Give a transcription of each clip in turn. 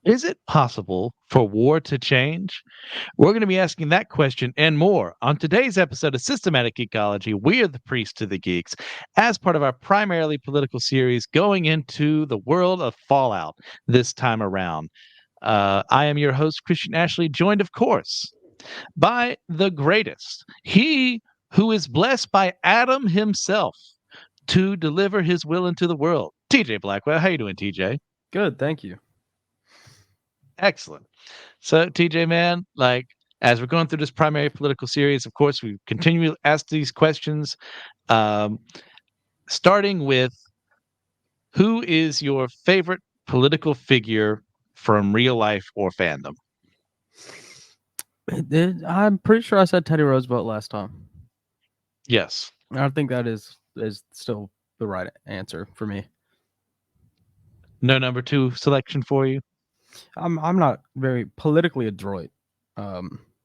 Is it possible for war to change? We're going to be asking that question and more on today's episode of Systematic Ecology. We are the priests to the geeks as part of our primarily political series going into the world of Fallout this time around. I am your host, Christian Ashley, joined, of course, by the greatest. He who is blessed by Adam himself to deliver his will into the world. TJ Blackwell. How you doing, TJ? Good, thank you. Excellent. So, TJ, man, like as we're going through this primary political series, of course, we continue to ask these questions, um, starting with who is your favorite political figure from real life or fandom? I'm pretty sure I said Teddy Roosevelt last time. Yes. I think that is still the right answer for me. No number two selection for you? I'm not very politically adroit.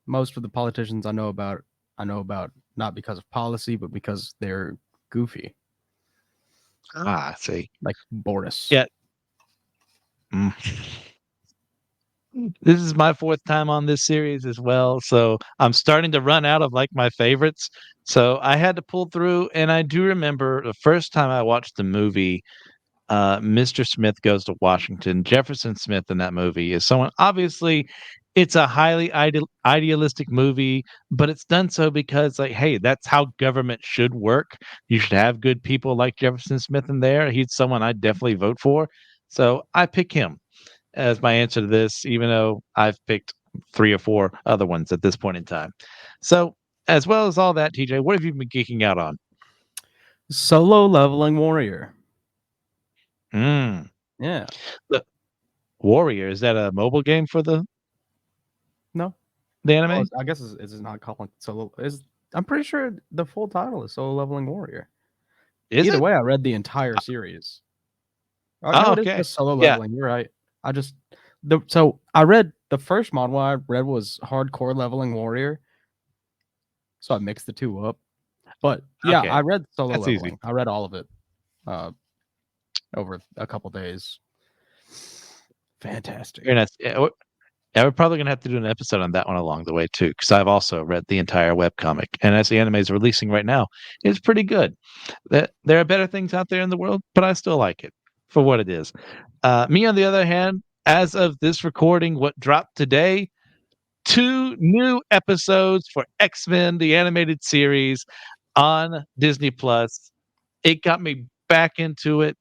Most of the politicians I know about not because of policy, but because they're goofy, Ah, I see. like Boris. Yeah. Mm. This is my fourth time on this series as well, so I'm starting to run out of like my favorites. So I had to pull through, and I do remember the first time I watched the movie, Mr. Smith Goes to Washington. Jefferson Smith in that movie is someone, obviously, it's a highly idealistic movie, but it's done so because, like, hey, that's how government should work. You should have good people like Jefferson Smith in there. He's someone I'd definitely vote for. So I pick him as my answer to this, even though I've picked three or four other ones at this point in time. So, as well as all that, TJ, what have you been geeking out on? Solo leveling warrior. Mm. Yeah. The Warrior, is that a mobile game for No. the Well, anime? I guess it's not called solo. Is I'm pretty sure the full title is Solo Leveling Warrior. Is Either it? way, I read the entire series. Oh no, Oh, it is okay. just solo Yeah. leveling. You're right. I just so I read the first mod one I read was hardcore leveling warrior, so I mixed the two up. But yeah, I Okay. read solo That's easy. leveling. I read all of it uh, over a couple days. Fantastic. Very nice. Yeah, we're probably gonna have to do an episode on that one along the way too, because I've also read the entire webcomic, and as the anime is releasing right now, it's pretty good. There are better things out there in the world, but I still like it for what it is. Me, on the other hand, as of this recording, what dropped today, two new episodes for X-Men, the animated series on Disney Plus. It got me back into it.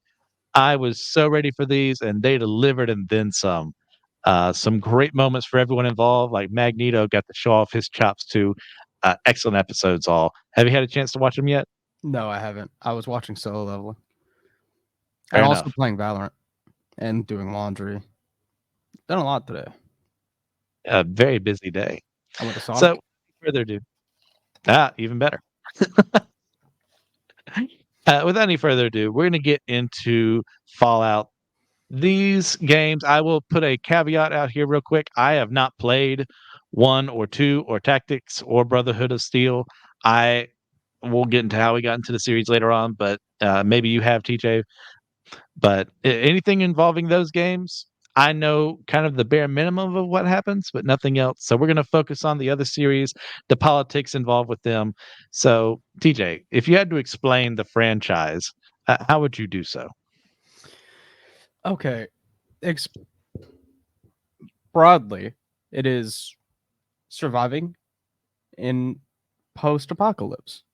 I was so ready for these, and they delivered and then some. Some great moments for everyone involved. Like Magneto got to show off his chops too. Excellent episodes, all. Have you had a chance to watch them yet? No, I haven't. I was watching solo leveling and Fair also enough. playing Valorant and doing laundry. Done a lot today. A very busy day. I went to So, Sonic. further ado, even better. Without any further ado, we're going to get into Fallout. These games, I will put a caveat out here real quick. I have not played one or two or Tactics or Brotherhood of Steel. I will get into how we got into the series later on, but maybe you have, TJ. But anything involving those games, I know kind of the bare minimum of what happens, but nothing else. So we're going to focus on the other series, the politics involved with them. So, TJ, if you had to explain the franchise, how would you do so? Okay. Ex- Broadly, it is surviving in post-apocalypse.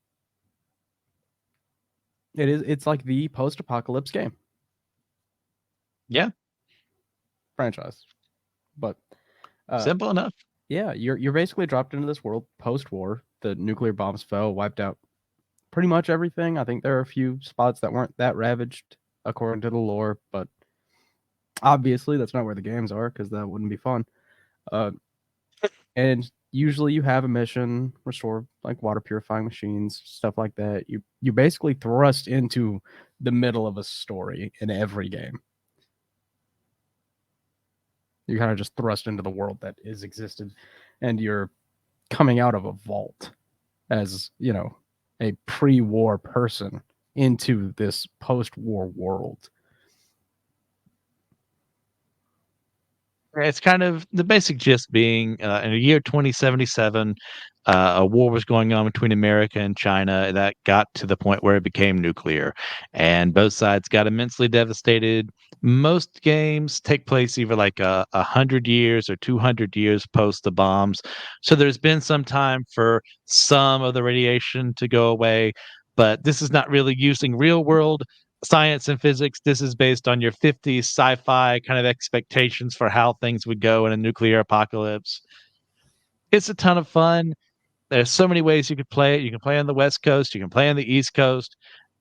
It's like the post-apocalypse game Yeah, franchise. But uh simple enough. yeah, you're basically dropped into this world post-war. The nuclear bombs fell, wiped out pretty much everything. I think there are a few spots that weren't that ravaged according to the lore, but obviously that's not where the games are because that wouldn't be fun. Uh and usually you have a mission, restore like water purifying machines, stuff like that. You basically thrust into the middle of a story in every game. You kind of just thrust into the world that is existed, and you're coming out of a vault as a pre-war person into this post-war world. It's kind of the basic gist being, in the year 2077, a war was going on between America and China that got to the point where it became nuclear, and both sides got immensely devastated. Most games take place either like 100 years or 200 years post the bombs, so there's been some time for some of the radiation to go away, but this is not really using real world science and physics. This is based on your 50s sci-fi kind of expectations for how things would go in a nuclear apocalypse. It's a ton of fun. There's so many ways you could play it. You can play on the West Coast, you can play on the East Coast.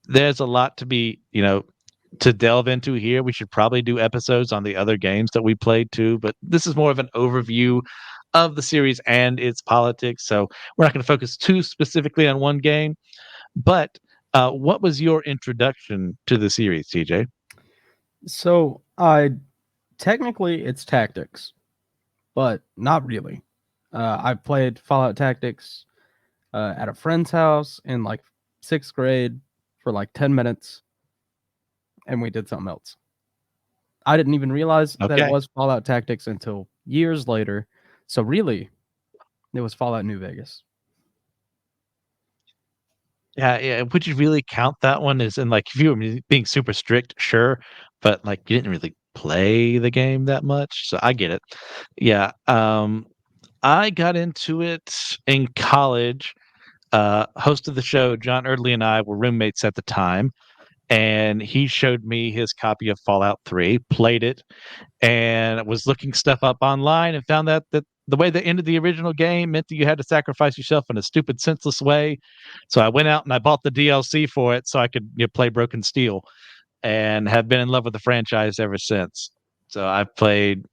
There's a lot to be, to delve into here. We should probably do episodes on the other games that we played too, but this is more of an overview of the series and its politics. So we're not going to focus too specifically on one game. But what was your introduction to the series, TJ? So I technically it's tactics, but not really. I played Fallout Tactics at a friend's house in like 6th grade for like 10 minutes, and we did something else. I didn't even realize that it Okay. was Fallout Tactics until years later. So really, it was Fallout New Vegas. Yeah, yeah. Would you really count that one as in like if you were being super strict, sure, but like you didn't really play the game that much. So I get it. Yeah. I got into it in college. Host of the show, John Erdley and I were roommates at the time, and he showed me his copy of Fallout 3, played it, and was looking stuff up online and found that the way they ended the original game meant that you had to sacrifice yourself in a stupid, senseless way. So I went out and I bought the DLC for it so I could play Broken Steel, and have been in love with the franchise ever since. So I've played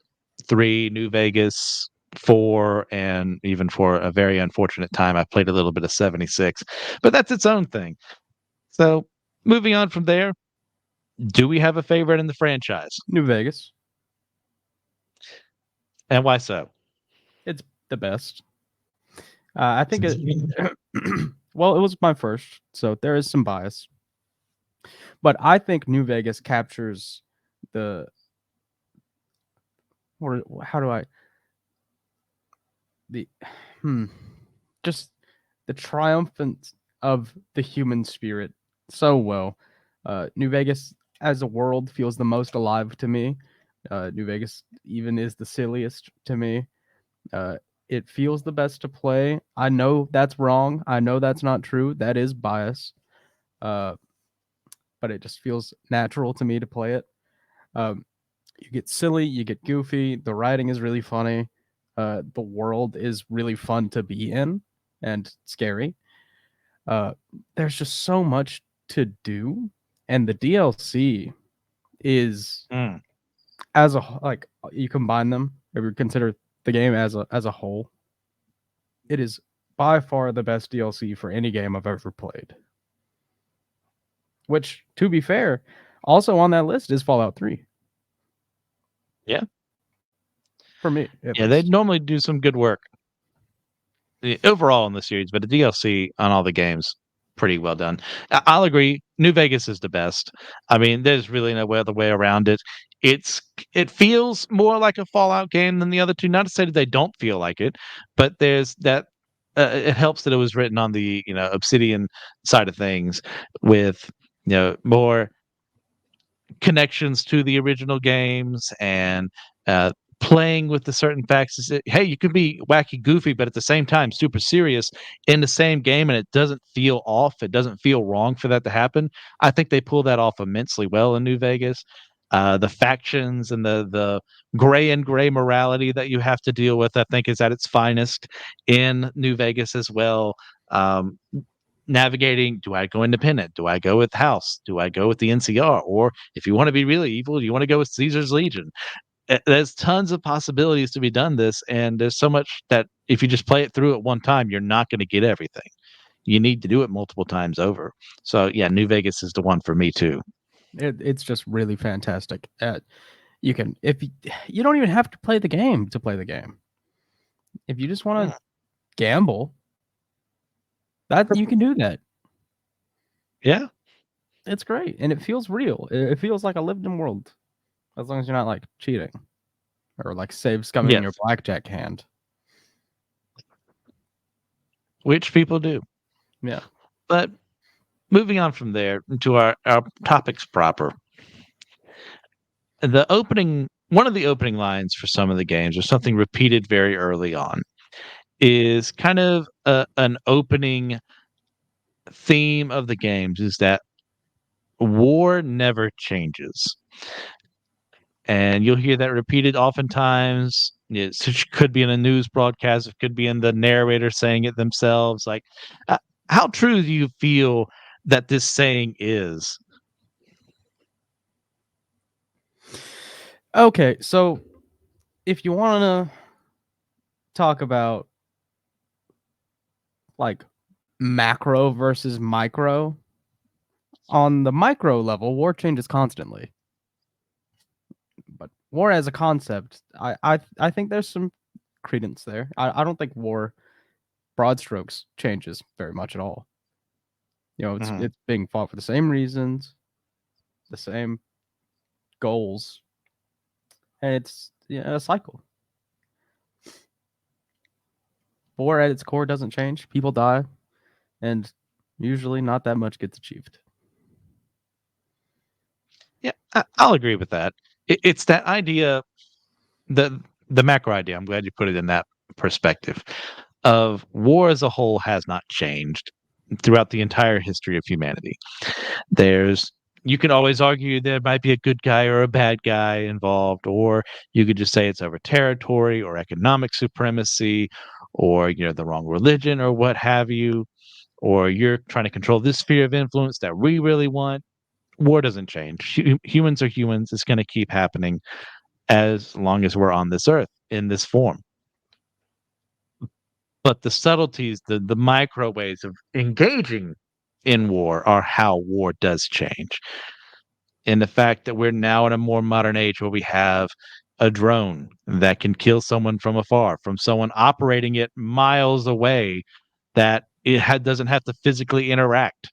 3, New Vegas, 4, and even for a very unfortunate time, I played a little bit of 76. But that's its own thing. So moving on from there, do we have a favorite in the franchise? New Vegas, And why so? it's the best. I think it. Well, it was my first, so there is some bias, but I think New Vegas captures the. Or how do I the hmm, just the triumphant of the human spirit so well. New Vegas as a world feels the most alive to me. New Vegas even is the silliest to me. Uh, it feels the best to play. I know that's wrong. I know that's not true. That is bias. Uh, but it just feels natural to me to play it. Um, you get silly, you get goofy. The writing is really funny. The world is really fun to be in and scary. Uh, there's just so much to do, and the DLC is Mm. like you combine them, if you consider the game as a whole, it is by far the best DLC for any game I've ever played. Which, to be fair, also on that list is Fallout 3 Yeah. for me at Yeah, they least. normally do some good work overall in the series, but the DLC on all the games, pretty well done. I'll agree. New Vegas is the best. I mean, there's really no other way around it. It's it feels more like a Fallout game than the other two. Not to say that they don't feel like it, but there's that. It helps that it was written on the Obsidian side of things, with more connections to the original games, and uh, playing with the certain facts is that, hey, you can be wacky goofy but at the same time super serious in the same game, and it doesn't feel off, it doesn't feel wrong for that to happen. I think they pull that off immensely well in New Vegas. The factions and the gray morality that you have to deal with, I think, is at its finest in New Vegas as well. um, Navigating, do I go independent? Do I go with House? Do I go with the NCR? Or if you want to be really evil, you want to go with Caesar's Legion. There's tons of possibilities to be done this, and there's so much that if you just play it through at one time, you're not going to get everything. You need to do it multiple times over. So yeah, New Vegas is the one for me too. It's just really fantastic. You can if you don't even have to play the game to play the game. If you just want Mm. to gamble, that you can do that. Yeah, It's great, and it feels real. It feels like a lived-in world, as long as you're not like cheating. or like save scumming in your Yes, blackjack hand. which people do. Yeah. But moving on from there to our topics proper. One of the opening lines for some of the games, or something repeated very early on, is kind of an opening theme of the games is that war never changes. And you'll hear that repeated oftentimes. It could be in a news broadcast, it could be in the narrator saying it themselves. Like, uh, how true do you feel that this saying is? Okay, so if you want to talk about like macro versus micro, on the micro level, war changes constantly. But war as a concept, I think there's some credence there. I don't think war broad strokes changes very much at all. You know, Mhm. it's being fought for the same reasons, the same goals, and it's a cycle. War at its core doesn't change. People die, and usually not that much gets achieved. Yeah, I'll agree with that. It's that idea, the the macro idea. I'm glad you put it in that perspective of war as a whole has not changed throughout the entire history of humanity. There's You can always argue there might be a good guy or a bad guy involved, or you could just say it's over territory or economic supremacy, or the wrong religion or what have you, or you're trying to control this sphere of influence that we really want. War doesn't change. Humans are humans. It's going to keep happening as long as we're on this earth in this form. But the subtleties, the micro ways of engaging in war are how war does change. And the fact that we're now in a more modern age where we have a drone that can kill someone from afar, from someone operating it miles away, that doesn't have to physically interact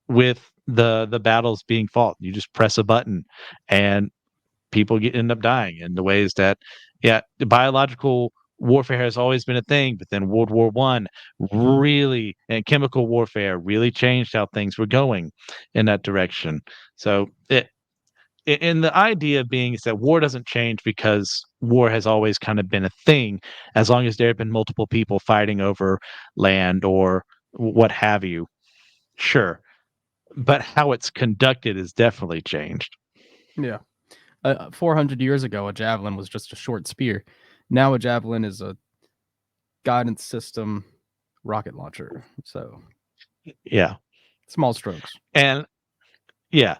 with the battles being fought. You just press a button and end up dying in the ways that, yeah, the biological warfare has always been a thing, but then World War One really, and chemical warfare really changed how things were going in that direction. So and the idea being is that war doesn't change because war has always kind of been a thing, as long as there have been multiple people fighting over land or what have you. Sure, but how it's conducted is definitely changed. Yeah. 400 years ago, a javelin was just a short spear. Now a javelin is a guidance system rocket launcher. So Yeah, small strokes. and yeah,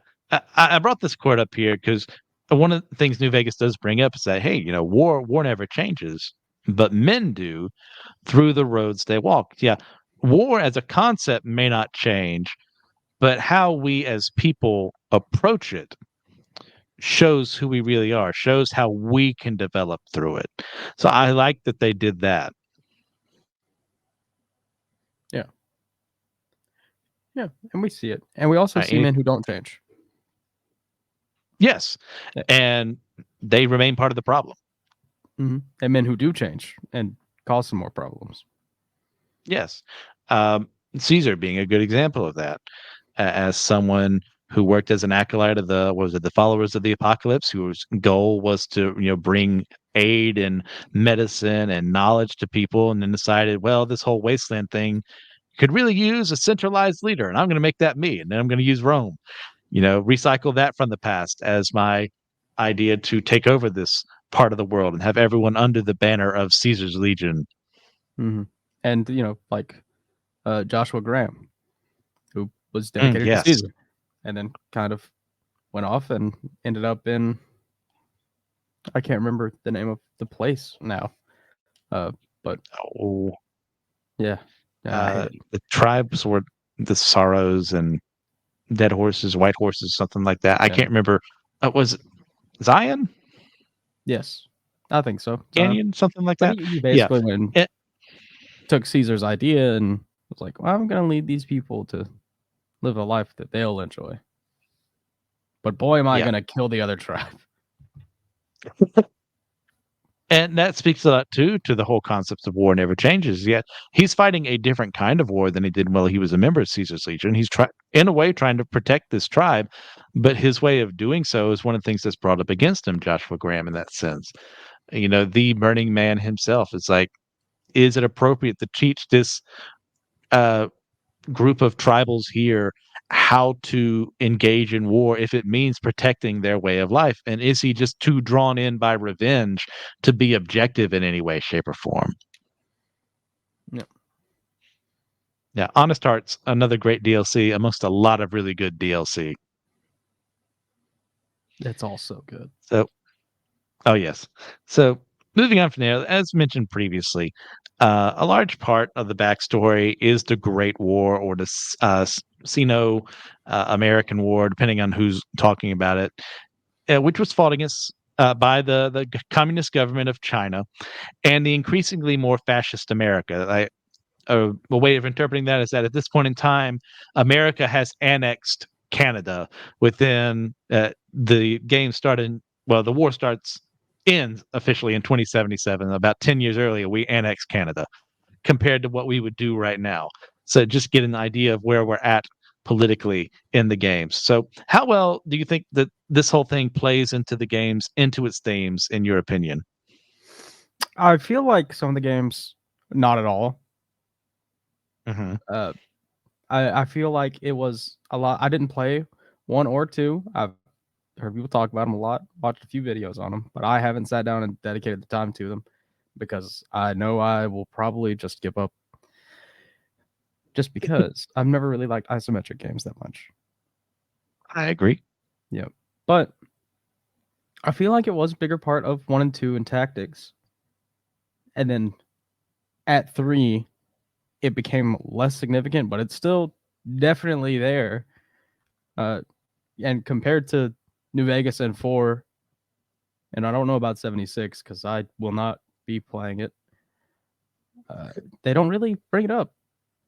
I brought this quote up here because one of the things New Vegas does bring up is that, hey, war never changes, but men do through the roads they walk. Yeah, war as a concept may not change, but how we as people approach it shows who we really are, shows how we can develop through it. So I like that they did that. Yeah. Yeah. And we see it. And we also see Any men who don't change. Yes, Yeah. and they remain part of the problem. And men who do change and cause some more problems. Yes. Um, Caesar being a good example of that, as someone who worked as an acolyte of the followers of the apocalypse, whose goal was to, bring aid and medicine and knowledge to people, and then decided, well, this whole wasteland thing could really use a centralized leader, and I'm going to make that me, and then I'm going to use Rome. Recycle that from the past as my idea to take over this part of the world and have everyone under the banner of Caesar's legion. Mm-hmm. And, like Joshua Graham, who was dedicated to Yes. Caesar and then kind of went off and ended up in, I can't remember the name of the place now. But Oh, yeah, I hate it. the tribes were the Sorrows and Dead Horses, White Horses, something like that. I Yeah. can't remember. Was it Zion Yes, I think so. Canyon, something like But that? he Yeah. basically took Caesar's idea and was like, well, I'm going to lead these people to live a life that they'll enjoy. But boy, am I Yeah. going to kill the other tribe. And that speaks a lot too to the whole concept of war never changes. Yet he's fighting a different kind of war than he did while he was a member of Caesar's Legion. He's in a way trying to protect this tribe, but his way of doing so is one of the things that's brought up against him, Joshua Graham, in that sense. The Burning Man himself is like, is it appropriate to teach this uh, group of tribals here how to engage in war if it means protecting their way of life? And is he just too drawn in by revenge to be objective in any way, shape, or form? Yeah, Yeah, Honest Hearts, another great DLC amongst a lot of really good DLC. it's all so good. So, oh yes. So, moving on from there, as mentioned previously, a large part of the backstory is the Great War or the Sino-American War, depending on who's talking about it, which was fought against by the communist government of China and the increasingly more fascist America. A way of interpreting that is that at this point in time, America has annexed Canada within the game started. Well, the war ends officially in 2077. About 10 years earlier, we annexed Canada compared to what we would do right now. So just get an idea of where we're at politically in the games. So how well do you think that this whole thing plays into the games, into its themes, in your opinion? I feel like some of the games, not at all. Hmm. Uh, I feel like it was a lot. I didn't play 1 or 2. I've heard people talk about them a lot, watched a few videos on them, but I haven't sat down and dedicated the time to them because I know I will probably just give up just because I've never really liked isometric games that much. I agree. Yeah. But I feel like it was a bigger part of 1 and 2 in tactics. And then at 3, it became less significant, but it's still definitely there. Uh, and compared to New Vegas and 4, and I don't know about 76 because I will not be playing it. They don't really bring it up,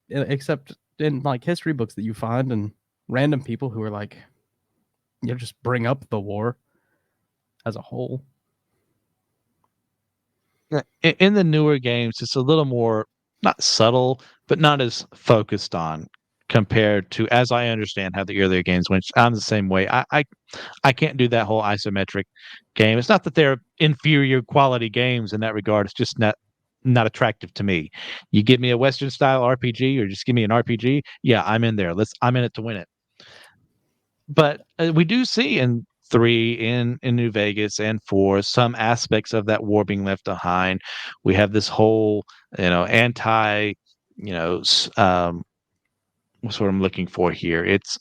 except in like history books that you find and random people who are like, just bring up the war as a whole. Yeah, in the newer games, it's a little more not subtle, but not as focused on compared to, as I understand how the earlier games went. I'm the same way. I can't do that whole isometric game. It's not that they're inferior quality games in that regard. It's just not attractive to me. You give me a Western style RPG or just give me an RPG, yeah, I'm in there. I'm in it to win it. But we do see in 3, in New Vegas, and 4 some aspects of that war being left behind. We have this whole, anti, what's what I'm looking for here. It's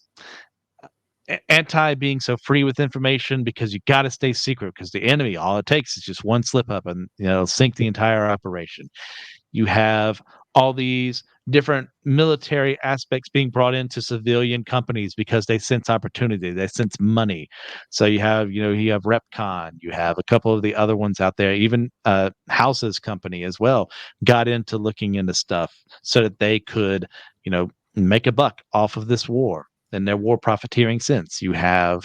anti being so free with information because you got to stay secret because the enemy, all it takes is just one slip up and sink the entire operation. You have all these different military aspects being brought into civilian companies because they sense opportunity, they sense money. So you have Repcon, you have a couple of the other ones out there, even House's company as well, got into looking into stuff so that they could, make a buck off of this war and their war profiteering sense. You have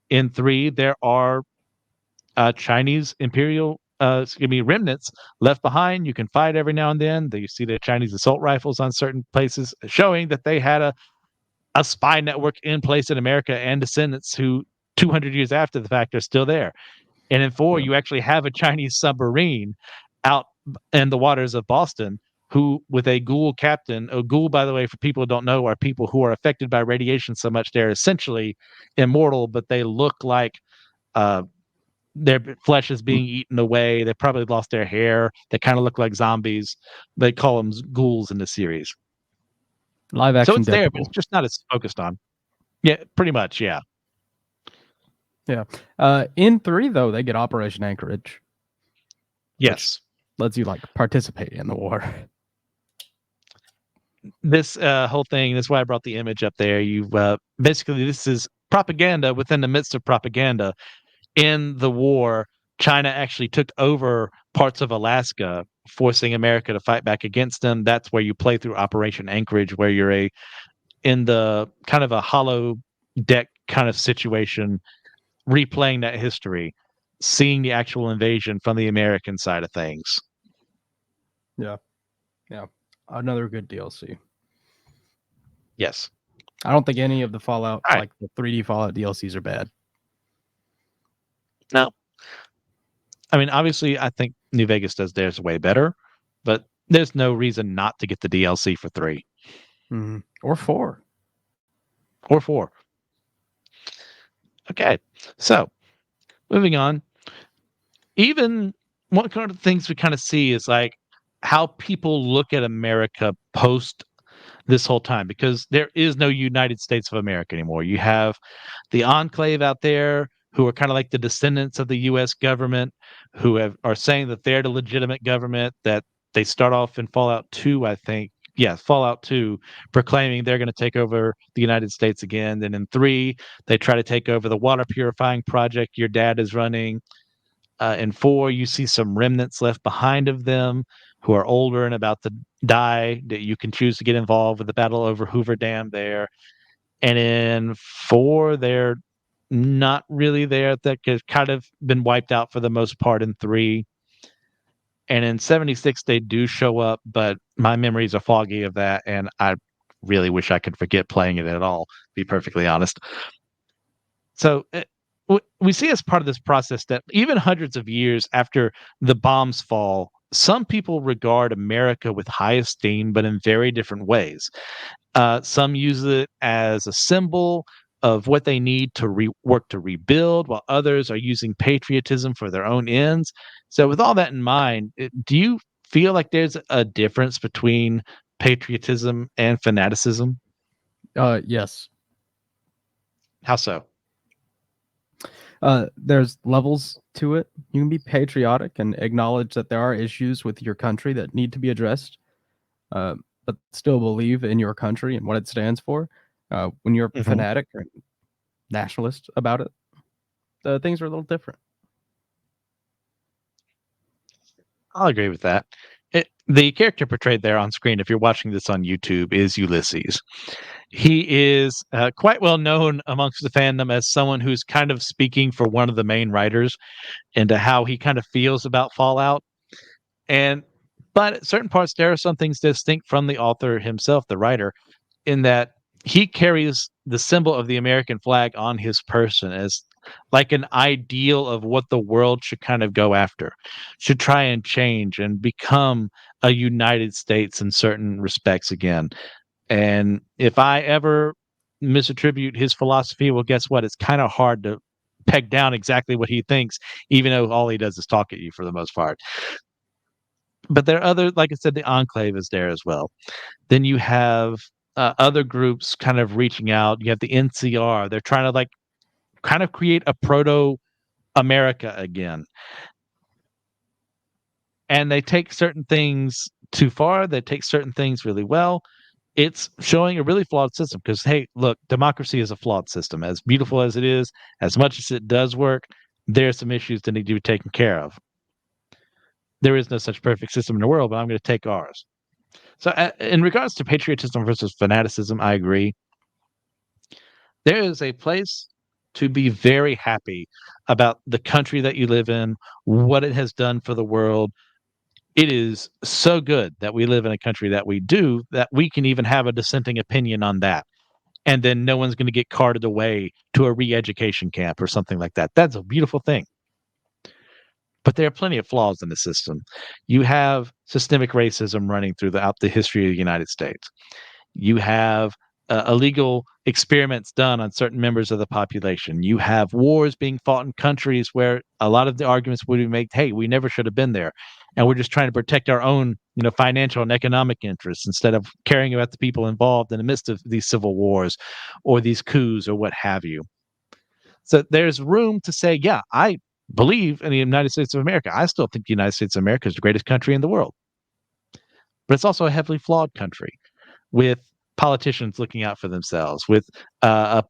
in 3, there are Chinese imperial remnants left behind. You can fight every now and then. You see the Chinese assault rifles on certain places, showing that they had a spy network in place in America and descendants who 200 years after the fact are still there. And in 4, Yeah. you actually have a Chinese submarine out in the waters of Boston who, with a ghoul captain, a ghoul, by the way, for people who don't know, are people who are affected by radiation so much they're essentially immortal, but they look like uh, their flesh is being eaten away. They probably lost their hair. They kind of look like zombies. They call them ghouls in the series. Live So action it's there, but it's Deadpool. just not as focused on. Yeah, pretty much. Yeah. Yeah. In 3 though, they get Operation Anchorage, which Yes. lets you like participate in the war. This whole thing, that's why I brought the image up there. Basically, this is propaganda within the midst of propaganda. In the war, China actually took over parts of Alaska, forcing America to fight back against them. That's where you play through Operation Anchorage, where you're in the kind of a hollow deck kind of situation, replaying that history. seeing the actual invasion from the American side of things. Yeah. Yeah. Another good DLC. Yes. I don't think any of the Fallout, All right. like the 3D Fallout DLCs, are bad. Now, I mean, obviously, I think New Vegas does theirs way better, but there's no reason not to get the DLC for 3 Or 4. or 4. Okay. So, moving on. Even one kind of things we kind of see is like how people look at America post this whole time, because there is no United States of America anymore. You have the enclave out there who are kind of like the descendants of the US government, who are saying that they're the legitimate government, that they start off in Fallout 2, I think. Yeah, Fallout 2, proclaiming they're going to take over the United States again. Then in 3, they try to take over the water purifying project your dad is running. In 4, you see some remnants left behind of them who are older and about to die, that you can choose to get involved with the battle over Hoover Dam there. And in 4, they're not really there. That has kind of been wiped out for the most part in 3. And in 76, they do show up, but my memories are foggy of that, and I really wish I could forget playing it at all, to be perfectly honest. So we see as part of this process that even hundreds of years after the bombs fall, some people regard America with high esteem, but in very different ways. Some use it as a symbol of what they need to work to rebuild, while others are using patriotism for their own ends. So, with all that in mind, do you feel like there's a difference between patriotism and fanaticism? Yes. How so? There's levels to it. You can be patriotic and acknowledge that there are issues with your country that need to be addressed, but still believe in your country and what it stands for. When you're Mhm. fanatic or nationalist about it, things are a little different. I'll agree with that. The character portrayed there on screen, if you're watching this on YouTube, is Ulysses. He is quite well known amongst the fandom as someone who's kind of speaking for one of the main writers into how he kind of feels about Fallout. And but at certain parts, there are some things distinct from the author himself, the writer, in that he carries the symbol of the American flag on his person as like an ideal of what the world should kind of go after, should try and change and become a United States in certain respects again. And if I ever misattribute his philosophy, well, guess what? It's kind of hard to peg down exactly what he thinks, even though all he does is talk at you for the most part. But there are other, like I said, the Enclave is there as well. Then you have other groups kind of reaching out. You have the NCR. They're trying to like kind of create a proto America again. And they take certain things too far. They take certain things really well. It's showing a really flawed system because, hey, look, democracy is a flawed system. As beautiful as it is, as much as it does work, there are some issues that need to be taken care of. There is no such perfect system in the world, but I'm going to take ours. So, in regards to patriotism versus fanaticism, I agree. There is a place to be very happy about the country that you live in, what it has done for the world. It is so good that we live in a country that we do, that we can even have a dissenting opinion on that. And then no one's going to get carted away to a re education camp or something like that. That's a beautiful thing. But there are plenty of flaws in the system. You have systemic racism running throughout the history of the United States. You have illegal experiments done on certain members of the population. You have wars being fought in countries where a lot of the arguments would be made, hey, we never should have been there. And we're just trying to protect our own, financial and economic interests instead of caring about the people involved in the midst of these civil wars or these coups or what have you. So there's room to say, yeah, I believe in the United States of America. I still think the United States of America is the greatest country in the world. But it's also a heavily flawed country with politicians looking out for themselves, with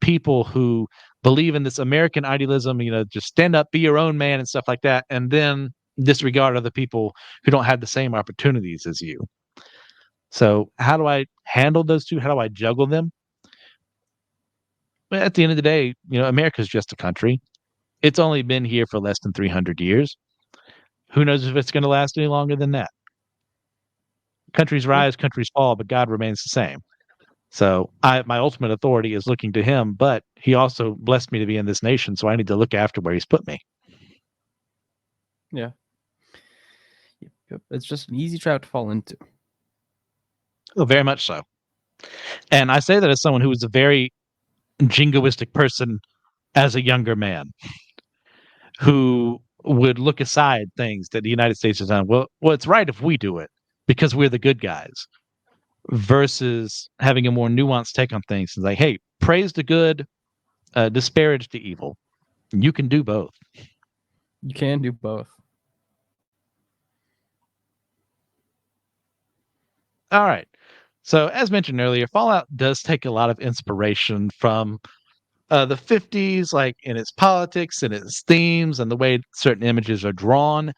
people who believe in this American idealism, just stand up, be your own man and stuff like that, and then disregard other people who don't have the same opportunities as you. So how do I handle those two? How do I juggle them? Well, at the end of the day, America is just a country. It's only been here for less than 300 years. Who knows if it's going to last any longer than that? Countries Yeah. rise, countries fall, but God remains the same. So my ultimate authority is looking to him, but he also blessed me to be in this nation, so I need to look after where he's put me. Yeah. Yep. It's just an easy trap to fall into. Oh, very much so. And I say that as someone who was a very jingoistic person as a younger man who would look aside things that the United States has done. Well, it's right if we do it because we're the good guys versus having a more nuanced take on things. It's like, hey, praise the good, disparage the evil. You can do both. You can do both. All right. So, as mentioned earlier, Fallout does take a lot of inspiration from the 50s, like in its politics and its themes and the way certain images are drawn,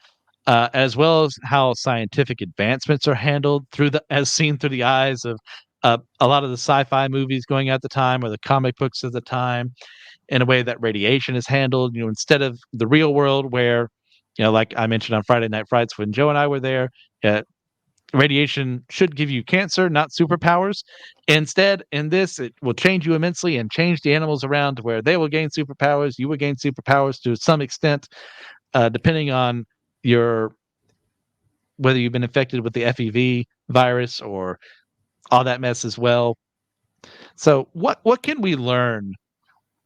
as well as how scientific advancements are handled through as seen through the eyes of a lot of the sci-fi movies going at the time or the comic books of the time, in a way that radiation is handled. Instead of the real world where, like I mentioned on Friday Night Frights when Joe and I were there, uh, radiation should give you cancer, not superpowers. Instead, in this, it will change you immensely and change the animals around to where they will gain superpowers. You will gain superpowers to some extent, depending on your whether you've been infected with the FEV virus or all that mess as well. So, what can we learn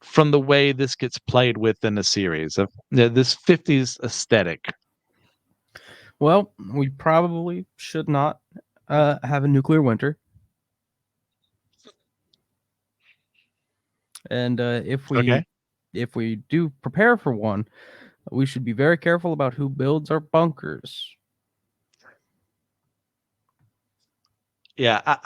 from the way this gets played with in the series of this 50s aesthetic? Well, we probably should not have a nuclear winter. And Okay. if we do prepare for one, we should be very careful about who builds our bunkers. Yeah,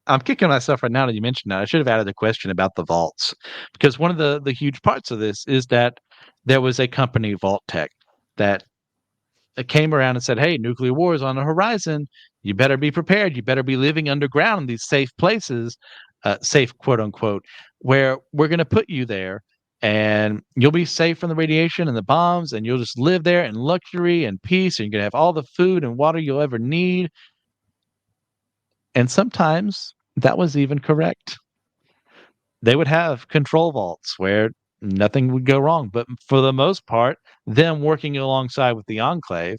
I'm kicking myself right now that you mentioned that. I should have added a question about the vaults because one of the huge parts of this is that there was a company, Vault Tech, that came around and said, "Hey, nuclear war is on the horizon. You better be prepared. You better be living underground in these safe places, safe quote unquote, where we're going to put you there, and you'll be safe from the radiation and the bombs, and you'll just live there in luxury and peace, and you're going to have all the food and water you'll ever need." And sometimes that was even correct. They would have control vaults where nothing would go wrong. But for the most part, them working alongside with the Enclave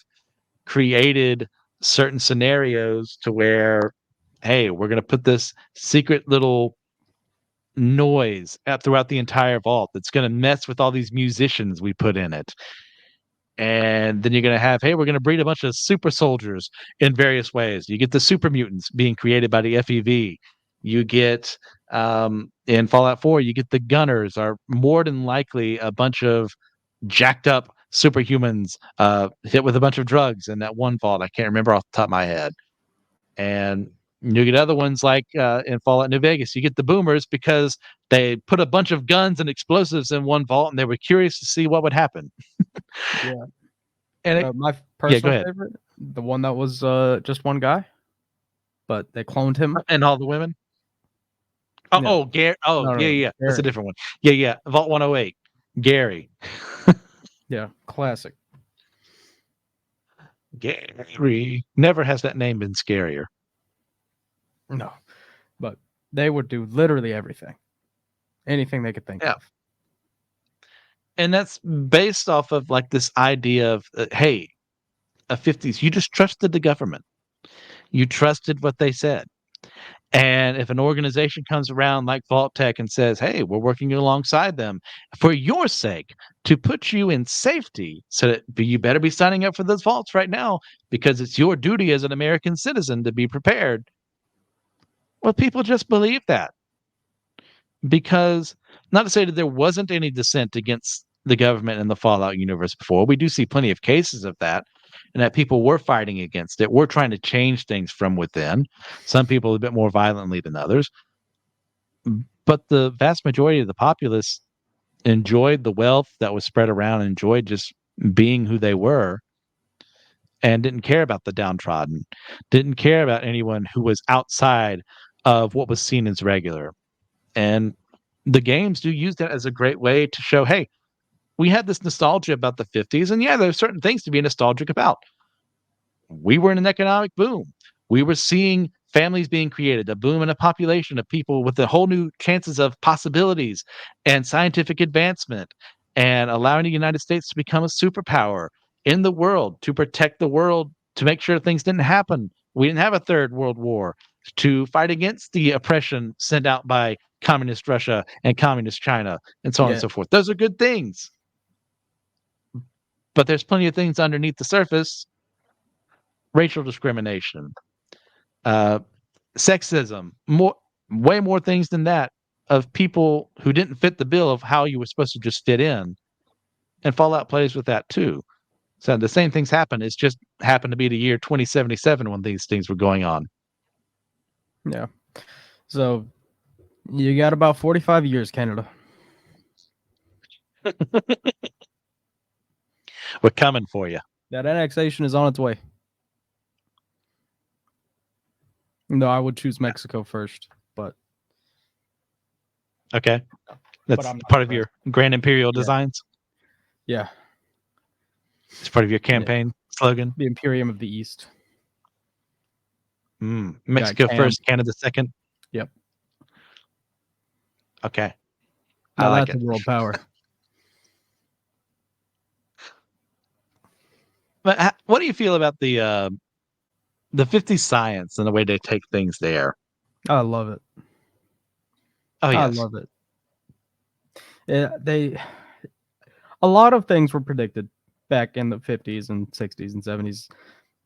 created certain scenarios to where, hey, we're going to put this secret little noise throughout the entire vault that's going to mess with all these musicians we put in it. And then you're going to have, hey, we're going to breed a bunch of super soldiers in various ways. You get the super mutants being created by the FEV. You get in Fallout 4, you get the gunners are more than likely a bunch of jacked up superhumans hit with a bunch of drugs in that one vault. I can't remember off the top of my head. And you get other ones like in Fallout New Vegas, you get the boomers because they put a bunch of guns and explosives in one vault and they were curious to see what would happen. Yeah. And it, My yeah, go personal ahead. favorite, the one that was just one guy, but they cloned him. And all the women. Oh, No, oh, Gary. Oh, no, yeah, no, yeah. That's a Gary. different one. Yeah, yeah. Vault 108. Gary. Yeah, classic. Gary. Never has that name been scarier. No, but they would do literally everything, anything they could think Yeah. of. And that's based off of like this idea of, hey, a 50s, you just trusted the government. You trusted what they said. And if an organization comes around like Vault Tech and says, hey, we're working alongside them for your sake to put you in safety, so that you better be signing up for those vaults right now because it's your duty as an American citizen to be prepared. Well, people just believe that because not to say that there wasn't any dissent against the government in the Fallout universe before. We do see plenty of cases of that and that people were fighting against it. We're trying to change things from within. Some people a bit more violently than others. But the vast majority of the populace enjoyed the wealth that was spread around, enjoyed just being who they were, and didn't care about the downtrodden, didn't care about anyone who was outside of what was seen as regular. And the games do use that as a great way to show, hey, we had this nostalgia about the 50s, and yeah, there's certain things to be nostalgic about. We were in an economic boom. We were seeing families being created, a boom in a population of people with a whole new chances of possibilities and scientific advancement, and allowing the United States to become a superpower in the world to protect the world, to make sure things didn't happen. We didn't have a third world war, to fight against the oppression sent out by communist Russia and communist China, and so on and Yeah. so forth. Those are good things. But there's plenty of things underneath the surface: racial discrimination, uh, sexism, way more things than that, of people who didn't fit the bill of how you were supposed to just fit in. And Fallout plays with that too. So the same things happen. It's just happened to be the year 2077 when these things were going on. Yeah. So you got about 45 years, Canada. We're coming for you. That annexation is on its way. No, I would choose Mexico first, but Okay. That's I'm not part of impressed. your grand imperial Yeah. designs. Yeah, It's part of your yeah. campaign slogan. The Imperium of the East. Got Mexico Cam. first, Canada second. Yep. Okay. I Now like that's a it. world power. But what do you feel about the 50 science and the way they take things there? I love it. Oh I yes. love it. They a lot of things were predicted back in the 50s and 60s and 70s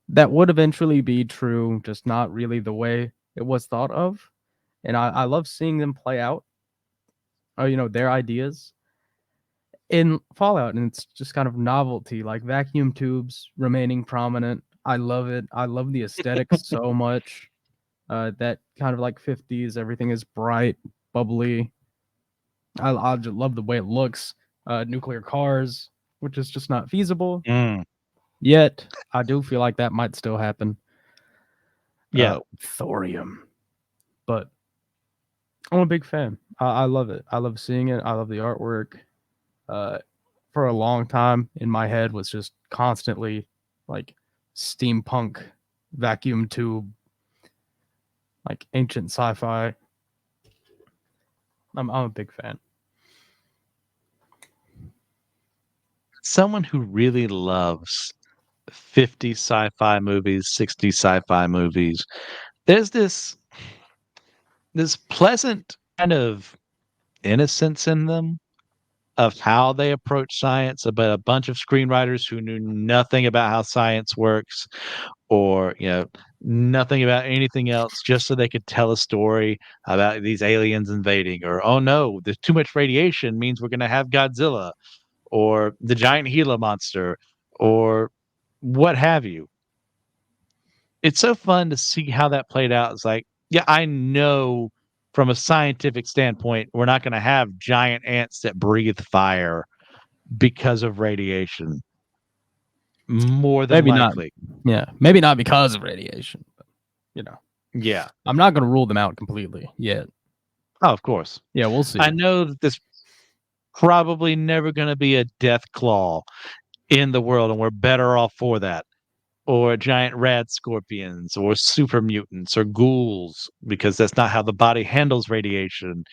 that would eventually be true, just not really the way it was thought of. And I love seeing them play out, their ideas in Fallout. And it's just kind of novelty, like vacuum tubes remaining prominent. I love it. I love the aesthetics so much. That kind of like 50s, everything is bright, bubbly. I just love the way it looks. Nuclear cars, which is just not feasible Mm, yet. I do feel like that might still happen. yeah. Thorium, but I'm a big fan. I love it. I love seeing it. I love the artwork. Uh, for a long time in my head was just constantly like steampunk, vacuum tube, like ancient sci-fi. I'm a big fan. Someone who really loves 50 sci-fi movies, 60 sci-fi movies. There's this pleasant kind of innocence in them of how they approach science, about a bunch of screenwriters who knew nothing about how science works, or nothing about anything else, just so they could tell a story about these aliens invading, or oh no, there's too much radiation means we're going to have Godzilla, or the giant Gila monster, or what have you. It's so fun to see how that played out. It's like, yeah, I know from a scientific standpoint, we're not going to have giant ants that breathe fire because of radiation. More than Maybe not. likely. Yeah, maybe not because of radiation. But, Yeah. I'm not going to rule them out completely yet. Oh, of course. Yeah, we'll see. I know that this probably never going to be a death claw in the world, and we're better off for that. Or giant rad scorpions, or super mutants, or ghouls, because that's not how the body handles radiation.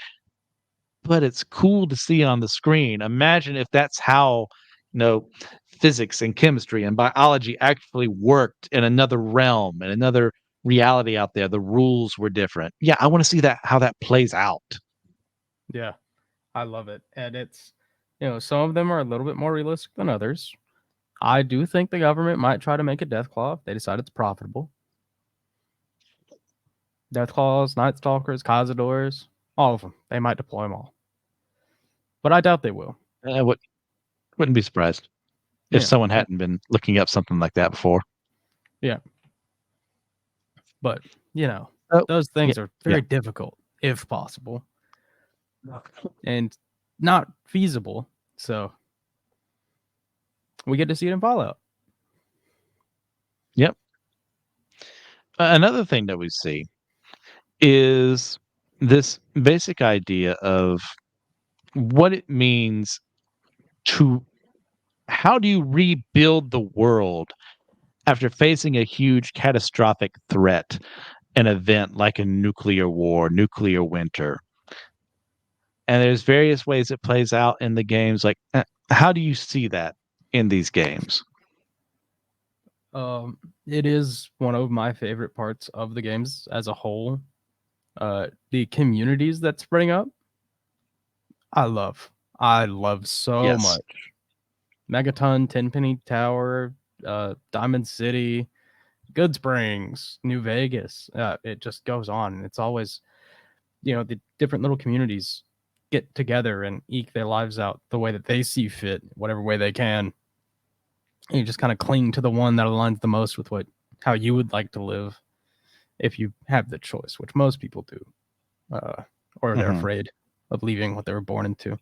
But it's cool to see on the screen. Imagine if that's how, you know, physics and chemistry and biology actually worked in another realm, in another reality out there. The rules were different. Yeah, I want to see that, how that plays out. Yeah, I love it. And it's, some of them are a little bit more realistic than others. I do think the government might try to make a death claw if they decide it's profitable. Death claws, night stalkers, cazadors, all of them. They might deploy them all. But I doubt they will. I wouldn't be surprised if Yeah. someone hadn't been looking up something like that before. Yeah. But, Oh, those yeah, things are yeah. very difficult, if possible, and not feasible. So we get to see it in Fallout. Yep. Another thing that we see is this basic idea of what it means to how do you rebuild the world after facing a huge catastrophic threat, an event like a nuclear war, nuclear winter? And there's various ways it plays out in the games. Like, how do you see that in these games? Um, it is one of my favorite parts of the games as a whole. The communities that spring up, I love. I love so Yes. much. Megaton, Tenpenny Tower, Diamond City, Good Springs, New Vegas. It just goes on. It's always, the different little communities get together and eke their lives out the way that they see fit, whatever way they can. And you just kind of cling to the one that aligns the most with how you would like to live if you have the choice, which most people do, or they're Mhm. afraid of leaving what they were born into.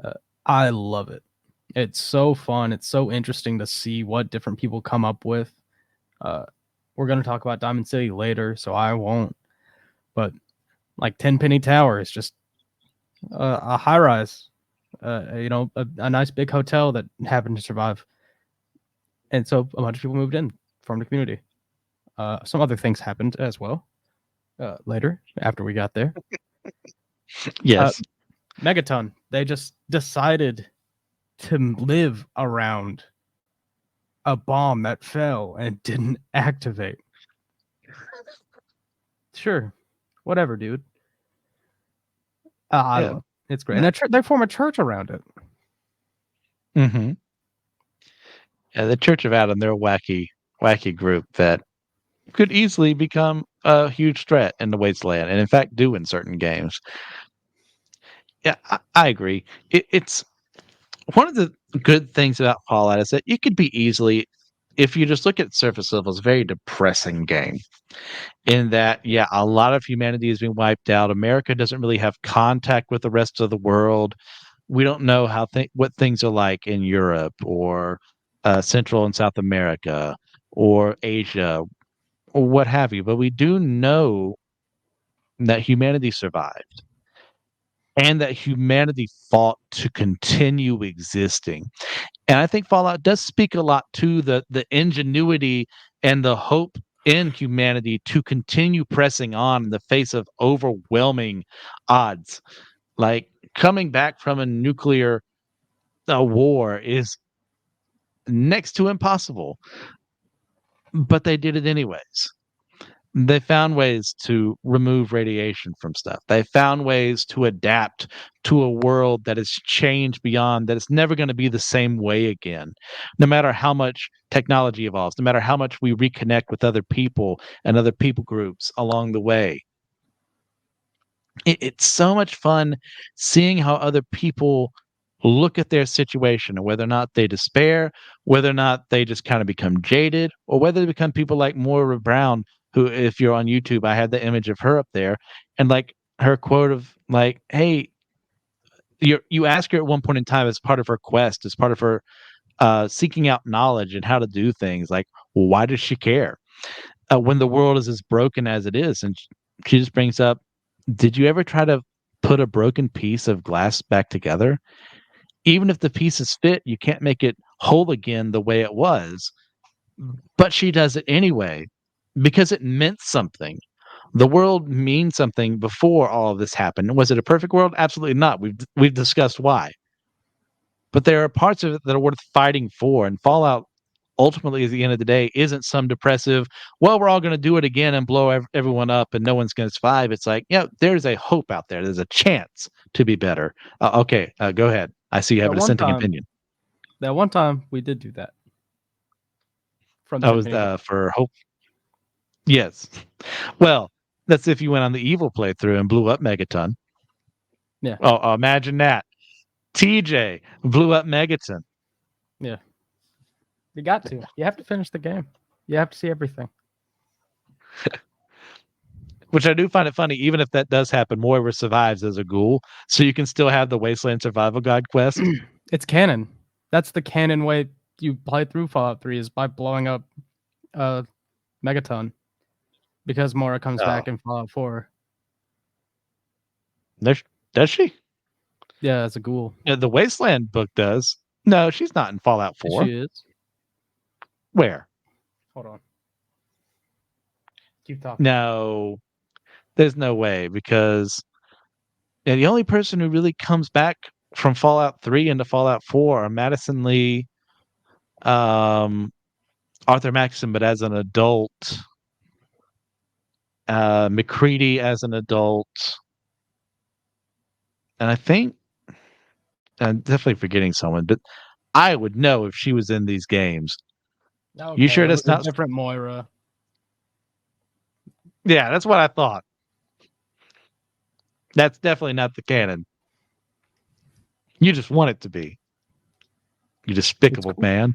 Uh, I love it. It's so fun. It's so interesting to see what different people come up with. Uh, we're going to talk about Diamond City later, so I won't. But like Tenpenny Tower is just a high rise, a nice big hotel that happened to survive. And so a bunch of people moved in from the community. Some other things happened as well later after we got there. Uh, Yes. Megaton, they just decided to live around a bomb that fell and didn't activate. Sure, whatever, dude. I Yeah. love it. It's great. No. And they form a church around it. Mhm. Yeah, the Church of Adam, they're a wacky group that could easily become a huge threat in the wasteland, and in fact do in certain games. Yeah, I agree. It's one of the good things about Fallout is that it could be easily, if you just look at surface levels, a very depressing game. In that, yeah, a lot of humanity is being wiped out. America doesn't really have contact with the rest of the world. We don't know what things are like in Europe or Central and South America or Asia or what have you. But we do know that humanity survived and that humanity fought to continue existing. And I think Fallout does speak a lot to the ingenuity and the hope in humanity to continue pressing on in the face of overwhelming odds. Like coming back from a nuclear war is next to impossible, but they did it anyways. They found ways to remove radiation from stuff. They found ways to adapt to a world that has changed beyond that it's never going to be the same way again. No matter how much technology evolves, no matter how much we reconnect with other people and other people groups along the way. It's so much fun seeing how other people look at their situation and whether or not they despair, whether or not they just kind of become jaded, or whether they become people like Moira Brown, who, if you're on YouTube, I had the image of her up there, and like her quote of like, "Hey," you ask her at one point in time as part of her quest, as part of her seeking out knowledge and how to do things. Like, well, why does she care when the world is as broken as it is? And she just brings up, did you ever try to put a broken piece of glass back together? Even if the pieces fit, you can't make it whole again the way it was. But she does it anyway because it meant something. The world means something before all of this happened. Was it a perfect world? Absolutely not. We've discussed why. But there are parts of it that are worth fighting for, and Fallout ultimately at the end of the day isn't some depressive, well, we're all going to do it again and blow everyone up and no one's going to survive. It's like, yeah, there's a hope out there. There's a chance to be better. Okay, go ahead. I see you have That a one dissenting time, opinion. that one time we did do that from I was Tenpenny Tower. for hope. Yes. Well, that's if you went on the evil playthrough and blew up Megaton. Yeah, Oh, imagine that. TJ blew up Megaton, yeah. You got to. You have to finish the game. You have to see everything. which I do find it funny. Even if that does happen, Moira survives as a ghoul, so you can still have the Wasteland Survival Guide quest. It's canon. That's the canon way you play through Fallout 3 is by blowing up uh Megaton because Mora comes Oh, back in Fallout 4. does she? Yeah, as a ghoul. Yeah, the Wasteland book does. No, she's not in Fallout Yes, 4. she is. Where? Hold on. Keep talking. No, there's no way because the only person who really comes back from Fallout 3 into Fallout 4 are Madison Lee, um, Arthur Maxson, but as an adult, McCready as an adult, and I think I'm definitely forgetting someone, but I would know if she was in these games. You Okay, sure it was that's a not? different Moira. Yeah, that's what I thought. That's definitely not the canon. You just want it to be. You It's despicable cool. man.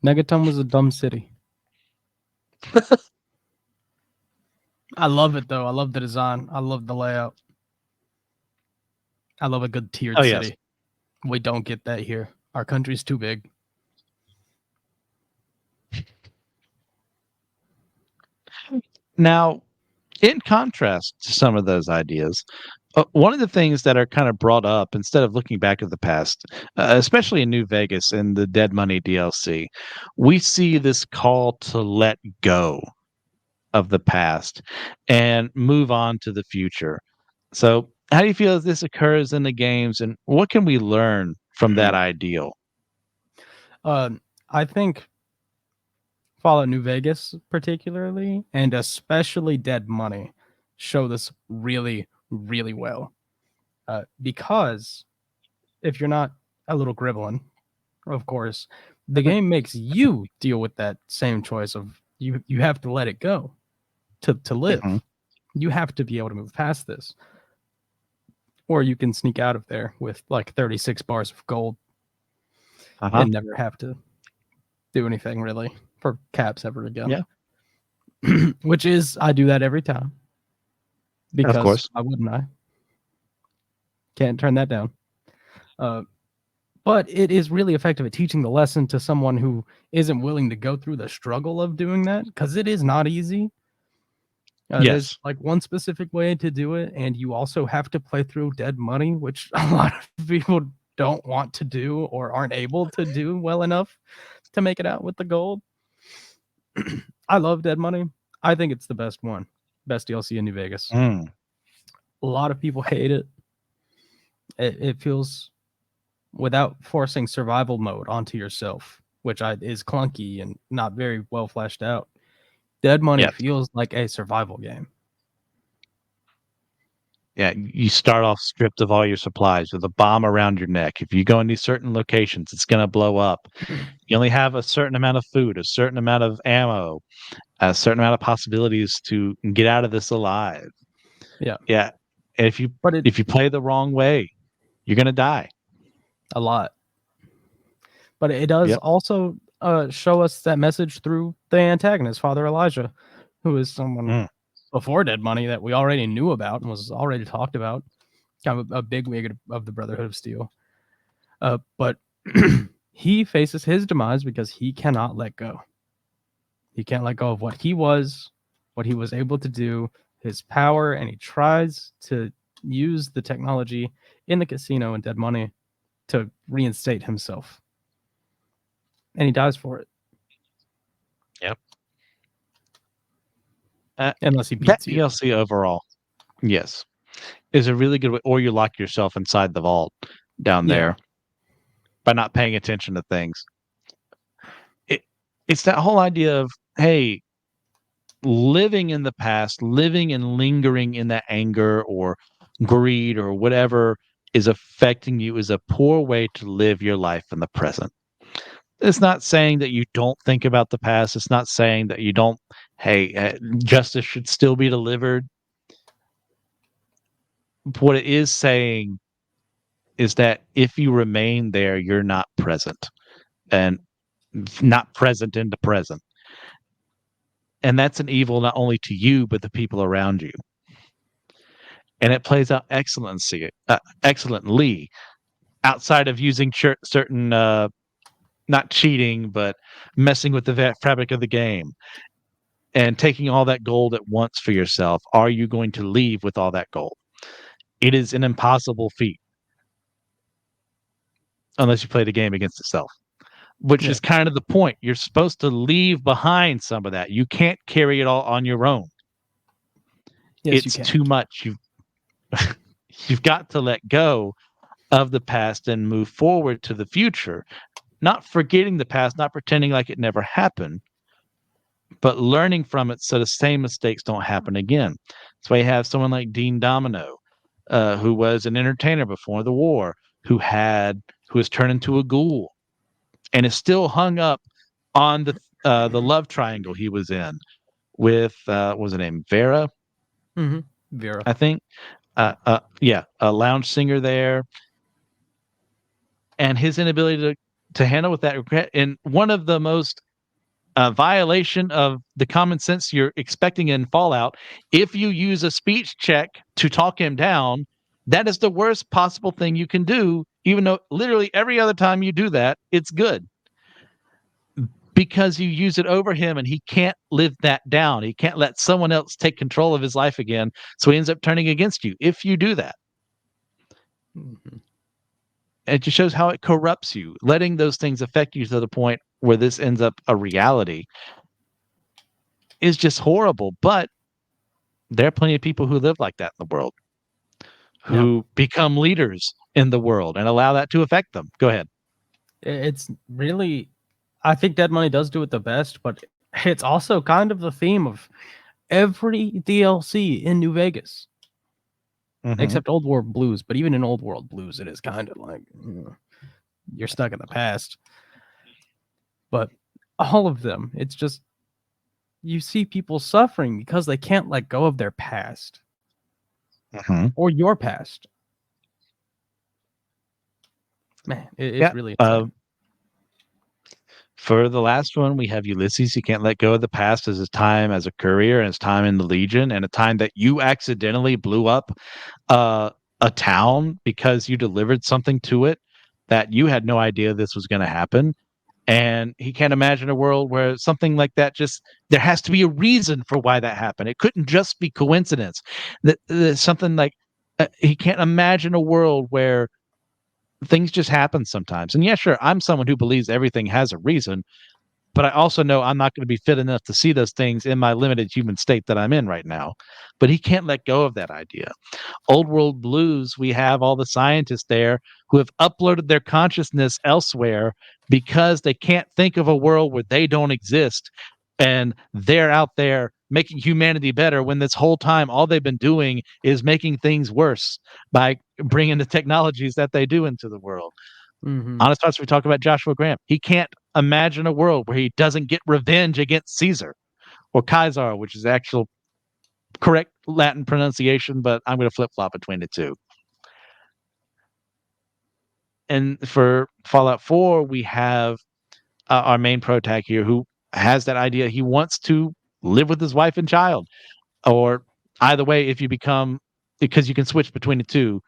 Megaton was a dumb city. I love it though. I love the design. I love the layout. I love a good Oh tiered yes. city. We don't get that here. Our country's too big. Now, in contrast to some of those ideas, one of the things that are kind of brought up instead of looking back at the past, especially in New Vegas in the Dead Money DLC, we see this call to let go of the past and move on to the future. So, how do you feel as this occurs in the games, and what can we learn from that ideal? Uh, I think Fallout New Vegas, particularly, and especially Dead Money, show this really, really well. Because if you're not a little gribbling, of course, the game makes you deal with that same choice of you have to let it go to Mhm. live. You have to be able to move past this, or you can sneak out of there with like 36 bars of gold Uh-huh. and never have to do anything really for caps ever again. Yeah, Which is I do that every time of because course. why wouldn't I? Can't turn that down. Uh, but it is really effective at teaching the lesson to someone who isn't willing to go through the struggle of doing that because it is not easy. There's Yes. like one specific way to do it, and you also have to play through Dead Money, which a lot of people don't want to do or aren't able to do well enough to make it out with the gold. I love Dead Money. I think it's the best one, best DLC in New Vegas. Mm. A lot of people hate it. It feels without forcing survival mode onto yourself, which is clunky and not very well fleshed out. Dead Money Yes. feels like a survival game. Yeah, you start off stripped of all your supplies with a bomb around your neck. If you go in these certain locations, it's going to blow up. You only have a certain amount of food, a certain amount of ammo, a certain amount of possibilities to get out of this alive. Yeah, Yeah, and but it if you play the wrong way, you're going to die. a lot. But it does Yep. also show us that message through the antagonist, Father Elijah, who is someone Mm. before Dead Money that we already knew about and was already talked about, kind of a big wig of the Brotherhood of Steel. But he faces his demise because he cannot let go. He can't let go of what he was, what he was able to do, his power, and he tries to use the technology in the casino and Dead Money to reinstate himself. And he dies for it, Yep. Uh, unless he that beats you. DLC overall, yes, is a really good way. Or you lock yourself inside the vault down Yeah, there by not paying attention to things. It, it's that whole idea of, hey, living in the past, living and lingering in that anger or greed or whatever is affecting you is a poor way to live your life in the present. It's not saying that you don't think about the past. It's not saying that you don't, hey, justice should still be delivered. What it is saying is that if you remain there, you're not present and not present in the present. And that's an evil not only to you, but the people around you. And it plays out excellently outside of using certain, not cheating, but messing with the fabric of the game and taking all that gold at once for yourself. Are you going to leave with all that gold? It is an impossible feat. unless you play the game against itself, which Yeah. is kind of the point. You're supposed to leave behind some of that. You can't carry it all on your own. Yes, you It's can. too much. You've got to let go of the past and move forward to the future, not forgetting the past, not pretending like it never happened, but learning from it so the same mistakes don't happen again. That's why you have someone like Dean Domino, who was an entertainer before the war, who was turned into a ghoul and is still hung up on the love triangle he was in with what was her name, Vera, Mm-hmm. Vera. I think. Yeah, a lounge singer there, and his inability to handle with that regret. And one of the most violation of the common sense you're expecting in Fallout, if you use a speech check to talk him down, that is the worst possible thing you can do, even though literally every other time you do that, it's good. Because you use it over him and he can't live that down. He can't let someone else take control of his life again. So he ends up turning against you if you do that. Mm-hmm. It just shows how it corrupts you, letting those things affect you to the point where this ends up a reality is just horrible. But there are plenty of people who live like that in the world, Yeah. who become leaders in the world and allow that to affect them. Go ahead. It's really, I think Dead Money does do it the best, but it's also kind of the theme of every DLC in New Vegas, Mhm. except Old World Blues. But even in Old World Blues, it is kind of like you're stuck in the past. But all of them, it's just you see people suffering because they can't let go of their past Mhm. or your past. Man, it's Yeah. really insane. For the last one, we have Ulysses. He can't let go of the past as his time as a courier and his time in the Legion, and a time that you accidentally blew up uh, a town because you delivered something to it that you had no idea this was going to happen. And he can't imagine a world where something like that just there has to be a reason for why that happened. It couldn't just be coincidence. That something like he can't imagine a world where things just happen sometimes. And yeah, sure, I'm someone who believes everything has a reason, but I also know I'm not going to be fit enough to see those things in my limited human state that I'm in right now. But he can't let go of that idea. Old World Blues, we have all the scientists there who have uploaded their consciousness elsewhere because they can't think of a world where they don't exist. And they're out there making humanity better when this whole time all they've been doing is making things worse by bringing the technologies that they do into the world. Mm-hmm. Honest thoughts, we talk about Joshua Graham. He can't imagine a world where he doesn't get revenge against Caesar or Caesar, which is the actual correct Latin pronunciation, but I'm going to flip flop between the two. And for Fallout 4, we have our main protag here who has that idea. He wants to live with his wife and child, or either way, if you become because you can switch between the two.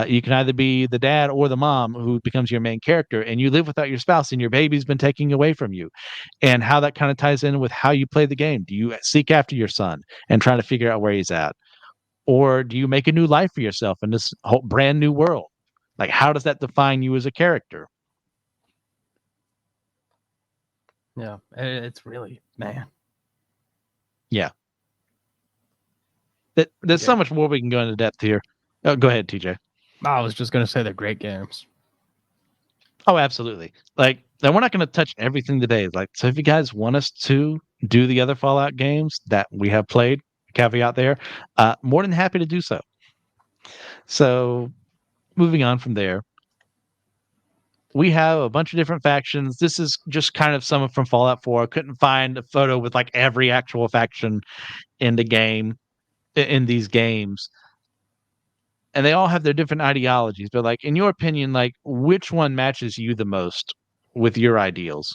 You can either be the dad or the mom who becomes your main character, and you live without your spouse, and your baby's been taken away from you. And how that kind of ties in with how you play the game. Do you seek after your son and try to figure out where he's at? Or do you make a new life for yourself in this whole brand new world? Like, how does that define you as a character? Yeah, it's really, man, Yeah. pretty There's so good. much more we can go into depth here. Oh, go ahead, TJ. I was just gonna say they're great games. Oh, absolutely. Like, and we're not going to touch everything today. Like, so if you guys want us to do the other Fallout games that we have played, caveat there, more than happy to do so. So, moving on from there, we have a bunch of different factions. This is just kind of some from Fallout 4. I couldn't find a photo with like every actual faction in the game, in these games. And they all have their different ideologies. But, like, in your opinion, like, which one matches you the most with your ideals?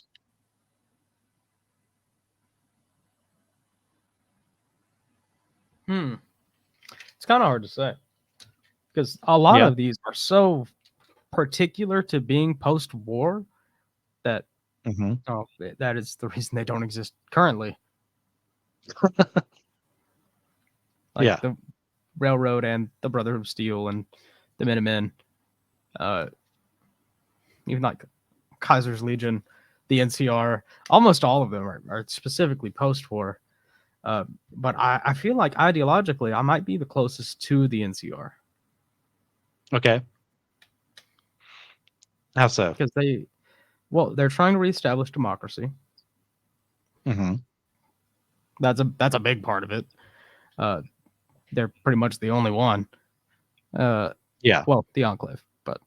Hmm. It's kind of hard to say because a lot Yeah. of these are so particular to being post-war that Hmm. that is the reason they don't exist currently. Like Yeah. the Railroad and the Brotherhood of Steel and the Minutemen. Uh, even like Kaiser's Legion, the NCR, almost all of them are specifically post-war. But I feel like ideologically, I might be the closest to the NCR Okay. How so? because they're trying to reestablish democracy. Mhm. That's a big part of it. Uh, they're pretty much the only one. Yeah, Well, the Enclave, but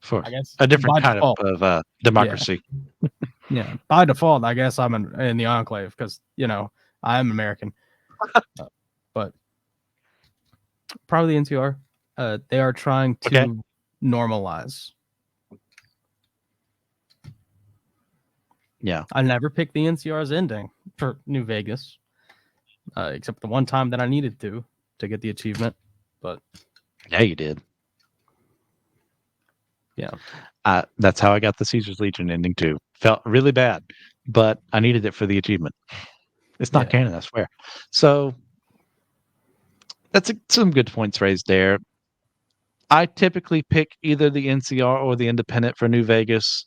for I guess a different by kind default, of yeah, democracy. yeah, by default, I guess I'm in the Enclave because I am American. But probably the NCR. They are trying Okay. to normalize. Yeah. I never picked the NCR's ending for New Vegas, except the one time that I needed to get the achievement. But Yeah, you did. yeah, That's how I got the Caesar's Legion ending too. Felt really bad, but I needed it for the achievement. It's not yeah, canon, I swear. So some good points raised there. I typically pick either the NCR or the Independent for New Vegas,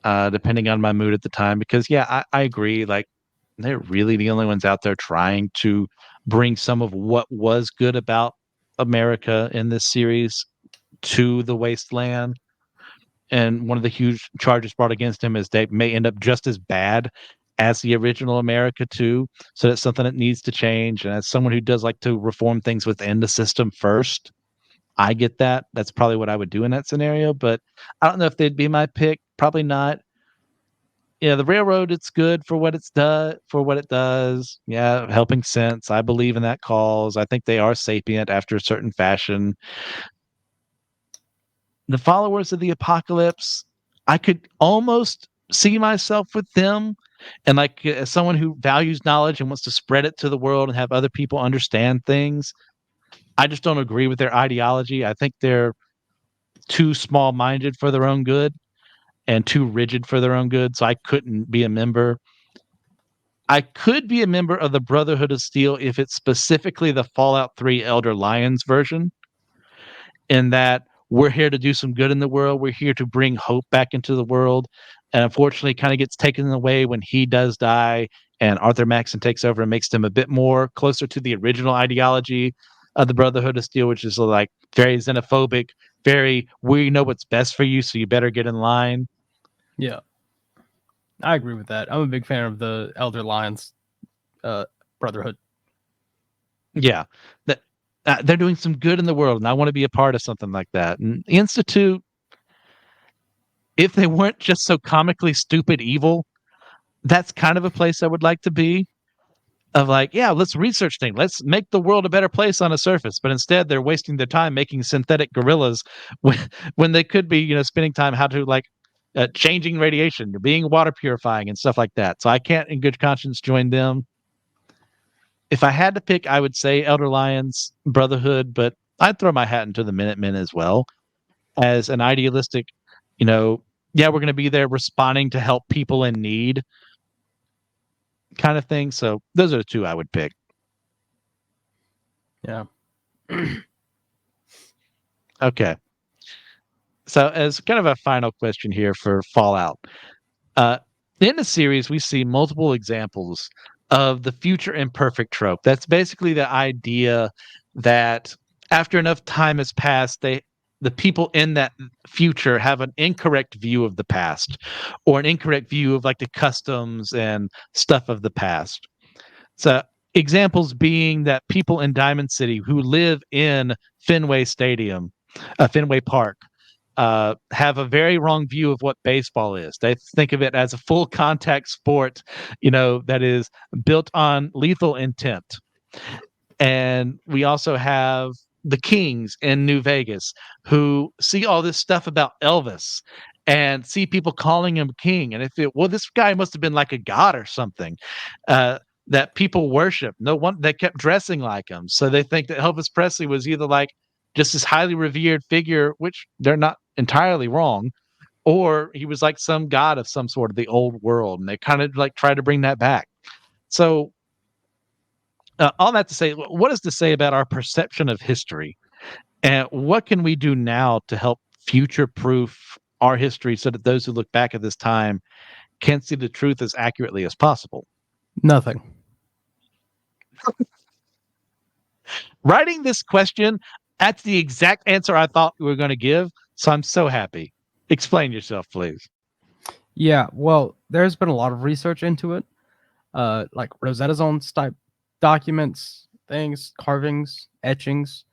depending on my mood at the time. Because yeah, I agree. Like they're really the only ones out there trying to bring some of what was good about America in this series to the wasteland. And one of the huge charges brought against him is they may end up just as bad as the original America too. So that's something that needs to change. And as someone who does like to reform things within the system first, I get that. That's probably what I would do in that scenario. But I don't know if they'd be my pick. Probably not. Yeah, the railroad, it's good for what it does. Yeah, helping sense. I believe in that cause. I think they are sapient after a certain fashion. The followers of the apocalypse, I could almost see myself with them. And like as someone who values knowledge and wants to spread it to the world and have other people understand things, I just don't agree with their ideology. I think they're too small minded for their own good and too rigid for their own good. So I couldn't be a member. I could be a member of the Brotherhood of Steel if it's specifically the Fallout 3 Elder Lions version, in that we're here to do some good in the world. We're here to bring hope back into the world. And unfortunately, kind of gets taken away when he does die and Arthur Maxon takes over and makes them a bit more closer to the original ideology of the Brotherhood of Steel, which is like very xenophobic, very, we know what's best for you, so you better get in line. yeah. I agree with that. I'm a big fan of the Elder Lions uh, Brotherhood. Yeah. That they're doing some good in the world, and I want to be a part of something like that. And the Institute, if they weren't just so comically stupid evil, that's kind of a place I would like to be. Of like, yeah, let's research things. Let's make the world a better place on a surface. But instead, they're wasting their time making synthetic gorillas when when they could be, spending time how to like changing radiation, being water purifying, and stuff like that. So I can't, in good conscience, join them. If I had to pick, I would say Elder Lions Brotherhood, but I'd throw my hat into the Minutemen as well as an idealistic, you know, yeah, we're going to be there responding to help people in need kind of thing. So those are the two I would pick. Yeah. Okay. So as kind of a final question here for Fallout, uh, in the series, we see multiple examples of the future imperfect trope. That's basically the idea that after enough time has passed, the people in that future have an incorrect view of the past or an incorrect view of like the customs and stuff of the past. So examples being that people in Diamond City who live in Fenway Stadium, Fenway Park, have a very wrong view of what baseball is. They think of it as a full contact sport, that is built on lethal intent. And we also have the Kings in New Vegas who see all this stuff about Elvis and see people calling him king. And if it, well, this guy must have been like a god or something. Uh, that people worship. No one they kept dressing like him. So they think that Elvis Presley was either like just this highly revered figure, which they're not entirely wrong, or he was like some god of some sort of the old world. And they kind of like try to bring that back. So all that to say, what is to say about our perception of history, and what can we do now to help future-proof our history so that those who look back at this time can see the truth as accurately as possible? Nothing. Writing this question, that's the exact answer I thought we were going to give. So I'm so happy. Explain yourself, please. Yeah, well, there's been a lot of research into it, like Rosetta Zones type documents, things, carvings, etchings.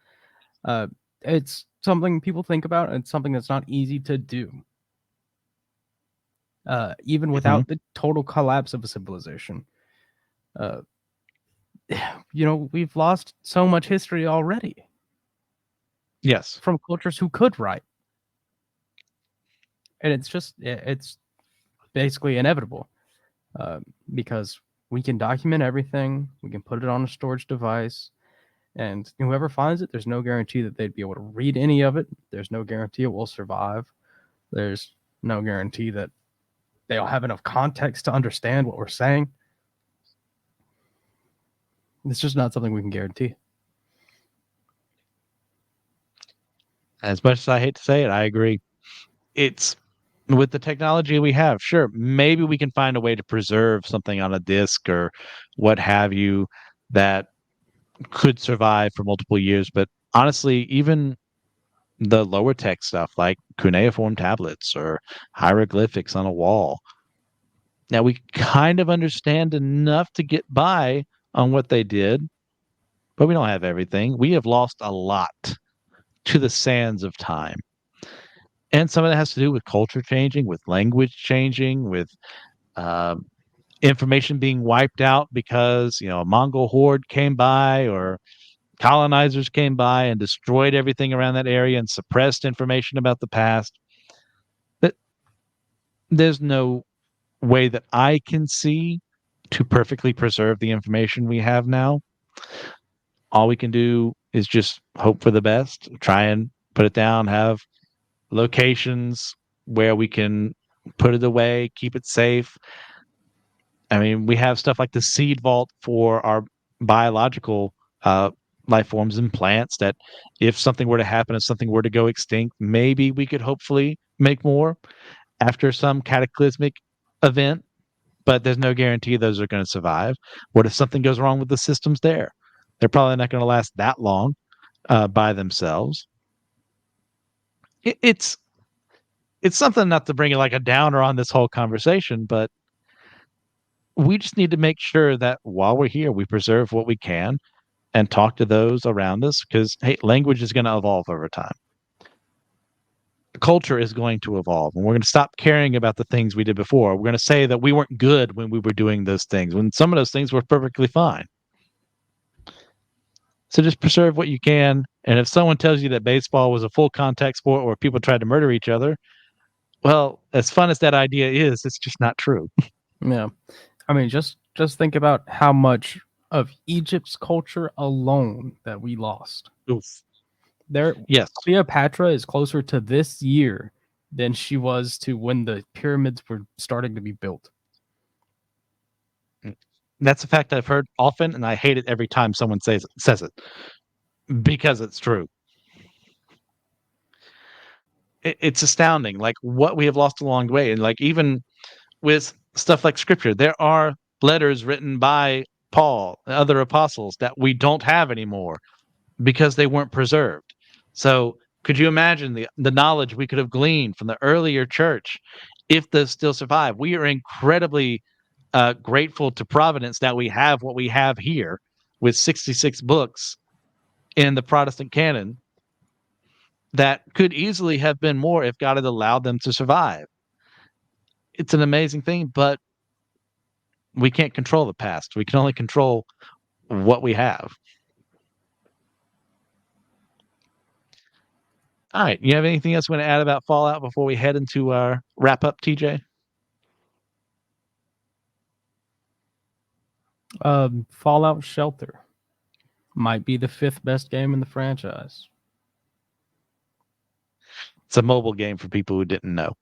Uh, it's something people think about, and it's something that's not easy to do, even Mhm. without the total collapse of a civilization. Uh, we've lost so much history already Yes. from cultures who could write, and it's basically inevitable, uh, because we can document everything, we can put it on a storage device, and whoever finds it, there's no guarantee that they'd be able to read any of it. There's no guarantee it will survive. There's no guarantee that they'll have enough context to understand what we're saying. It's just not something we can guarantee. As much as I hate to say it, I agree. It's with the technology we have, sure, maybe we can find a way to preserve something on a disk or what have you that could survive for multiple years. But honestly, even the lower tech stuff like cuneiform tablets or hieroglyphics on a wall, now we kind of understand enough to get by on what they did, but we don't have everything. We have lost a lot to the sands of time. And some of that has to do with culture changing, with language changing, with um, information being wiped out because a Mongol horde came by or colonizers came by and destroyed everything around that area and suppressed information about the past. That there's no way that I can see to perfectly preserve the information we have now. All we can do is just hope for the best, try and put it down, have locations where we can put it away, keep it safe. I mean, we have stuff like the seed vault for our biological uh, life forms and plants that if something were to happen, if something were to go extinct, maybe we could hopefully make more after some cataclysmic event, but there's no guarantee those are going to survive. What if something goes wrong with the systems there? They're probably not going to last that long by themselves. It's something not to bring like a downer on this whole conversation, but we just need to make sure that while we're here, we preserve what we can and talk to those around us because, hey, language is going to evolve over time. Culture is going to evolve, and we're going to stop caring about the things we did before. We're going to say that we weren't good when we were doing those things, when some of those things were perfectly fine. So just preserve what you can. And if someone tells you that baseball was a full contact sport where people tried to murder each other, well, as fun as that idea is, it's just not true. Yeah, I mean, just think about how much of Egypt's culture alone that we lost. Oof. There, Yes. Cleopatra is closer to this year than she was to when the pyramids were starting to be built. That's a fact I've heard often, and I hate it every time someone says it because it's true. It's astounding, like what we have lost along the way, and like even with stuff like scripture, there are letters written by Paul and other apostles that we don't have anymore because they weren't preserved. So, could you imagine the knowledge we could have gleaned from the earlier church if those still survive? We are incredibly grateful to Providence that we have what we have here with 66 books in the Protestant canon that could easily have been more if God had allowed them to survive. It's an amazing thing, but we can't control the past. We can only control what we have. All right. You have anything else you want to add about Fallout before we head into our wrap up, TJ? Fallout Shelter might be the fifth best game in the franchise. It's a mobile game for people who didn't know.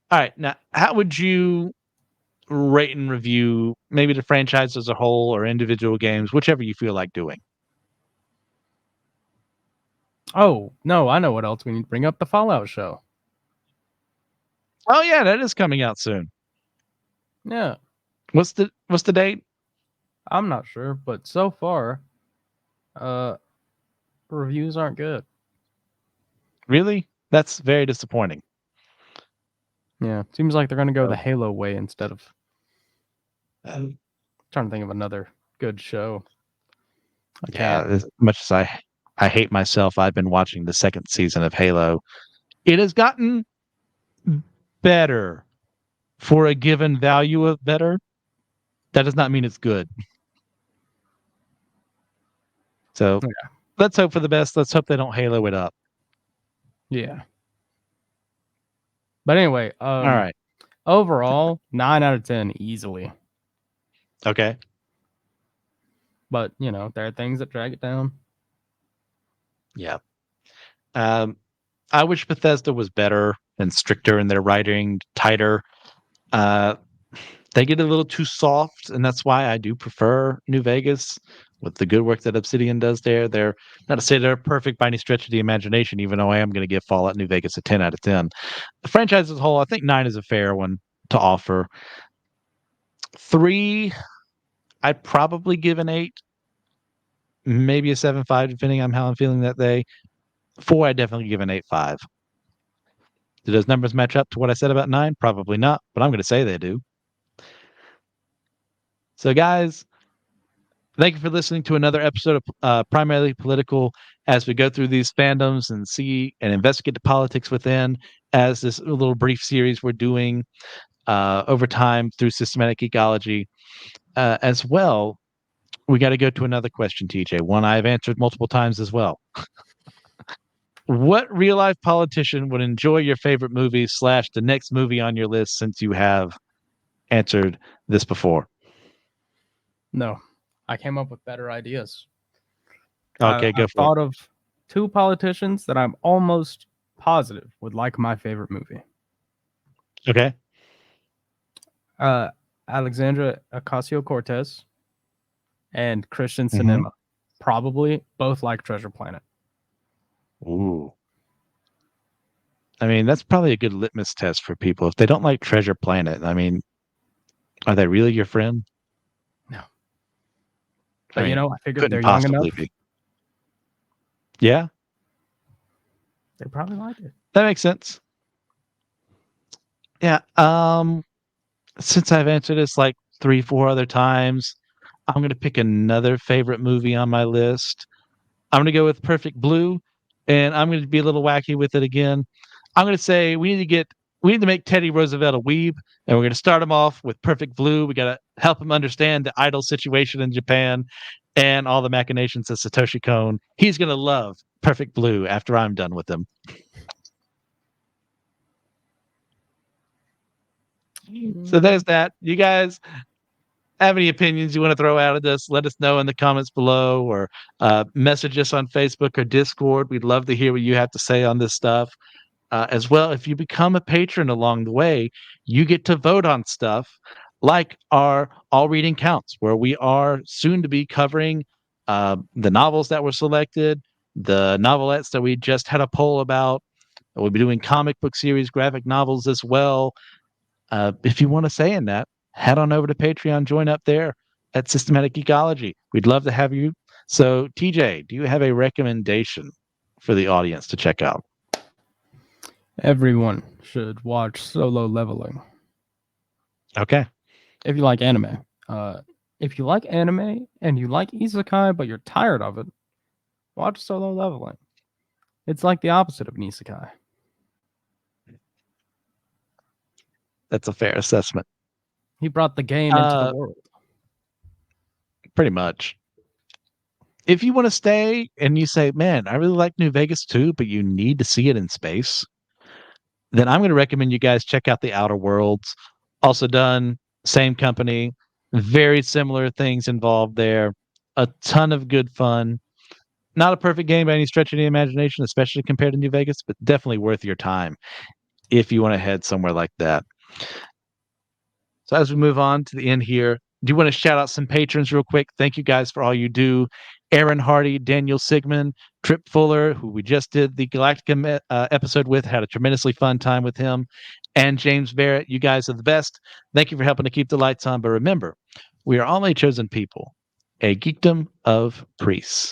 All right. Now, how would you rate and review maybe the franchise as a whole or individual games, whichever you feel like doing? Oh, no, I know what else we need to bring up, the Fallout show. Oh yeah, that is coming out soon. Yeah, What's the date? I'm not sure, but so far, uh, reviews aren't good. Really? That's very disappointing. Yeah, seems like they're gonna go the Oh, Halo way instead of um, trying to think of another good show. I yeah, can't. as much as I hate myself, I've been watching the second season of Halo. It has gotten better for a given value of better. That does not mean it's good. So Yeah. let's hope for the best. Let's hope they don't Halo it up. Yeah. But anyway, All right. overall, 9 out of 10 easily. Okay. But there are things that drag it down. Yeah. Um, I wish Bethesda was better and stricter in their writing, tighter. Uh, they get a little too soft, and that's why I do prefer New Vegas with the good work that Obsidian does there. They're not to say they're perfect by any stretch of the imagination, even though I am going to give Fallout New Vegas a 10 out of 10. The franchise as a whole, I think 9 is a fair one to offer. 3, I'd probably give an 8, maybe a 7.5, depending on how I'm feeling that day. 4, I'd definitely give an 8.5. Do those numbers match up to what I said about 9? Probably not, but I'm going to say they do. So, guys, thank you for listening to another episode of Primarily Political as we go through these fandoms and see and investigate the politics within as this little brief series we're doing over time through systematic ecology. As well, we got to go to another question, TJ, one I've answered multiple times as well. What real life politician would enjoy your favorite movie / the next movie on your list since you have answered this before? No, I came up with better ideas. Okay, go I've for it. thought of two politicians that I'm almost positive would like my favorite movie. Okay. Uh, Alexandra Ocasio-Cortez and Christian Mm-hmm. Cinema. Probably both like Treasure Planet. Ooh. I mean, that's probably a good litmus test for people. If they don't like Treasure Planet, I mean, are they really your friend? No. I But mean, I figured they're couldn't young possibly enough. be. Yeah, They probably like it. that makes sense. Yeah. Since I've answered this like 3, 4 other times, I'm gonna pick another favorite movie on my list. I'm gonna go with Perfect Blue, and I'm gonna be a little wacky with it again. I'm gonna say we need to make Teddy Roosevelt a weeb, and we're gonna start him off with Perfect Blue. We gotta help him understand the idol situation in Japan and all the machinations of Satoshi Kon. He's gonna love Perfect Blue after I'm done with him. So Mm, there's that. You guys have any opinions you want to throw out at us, let us know in the comments below or message us on Facebook or Discord. We'd love to hear what you have to say on this stuff. As well, if you become a patron along the way, you get to vote on stuff like our All Reading Counts, where we are soon to be covering the novels that were selected, the novelettes that we just had a poll about. We'll be doing comic book series, graphic novels as well. If you want to say in that, head on over to Patreon, join up there at Systematic Ecology. We'd love to have you. So, TJ, do you have a recommendation for the audience to check out? Everyone should watch Solo Leveling Okay. if you like anime. If you like anime and you like isekai but you're tired of it, watch Solo Leveling. It's like the opposite of an isekai. That's a fair assessment. He brought the game into the Uh, world. Pretty much. If you want to stay and you say, man, I really like New Vegas too, but you need to see it in space, then I'm going to recommend you guys check out The Outer Worlds. Also done, same company, very similar things involved there. A ton of good fun. Not a perfect game by any stretch of the imagination, especially compared to New Vegas, but definitely worth your time if you want to head somewhere like that. So as we move on to the end here, do you want to shout out some patrons real quick? Thank you guys for all you do Aaron Hardy, Daniel Sigmund, Trip Fuller, who we just did the Galactica episode with, had a tremendously fun time with him, and James Barrett. You guys are the best. Thank you for helping to keep the lights on. But remember, we are all a chosen people, a geekdom of priests.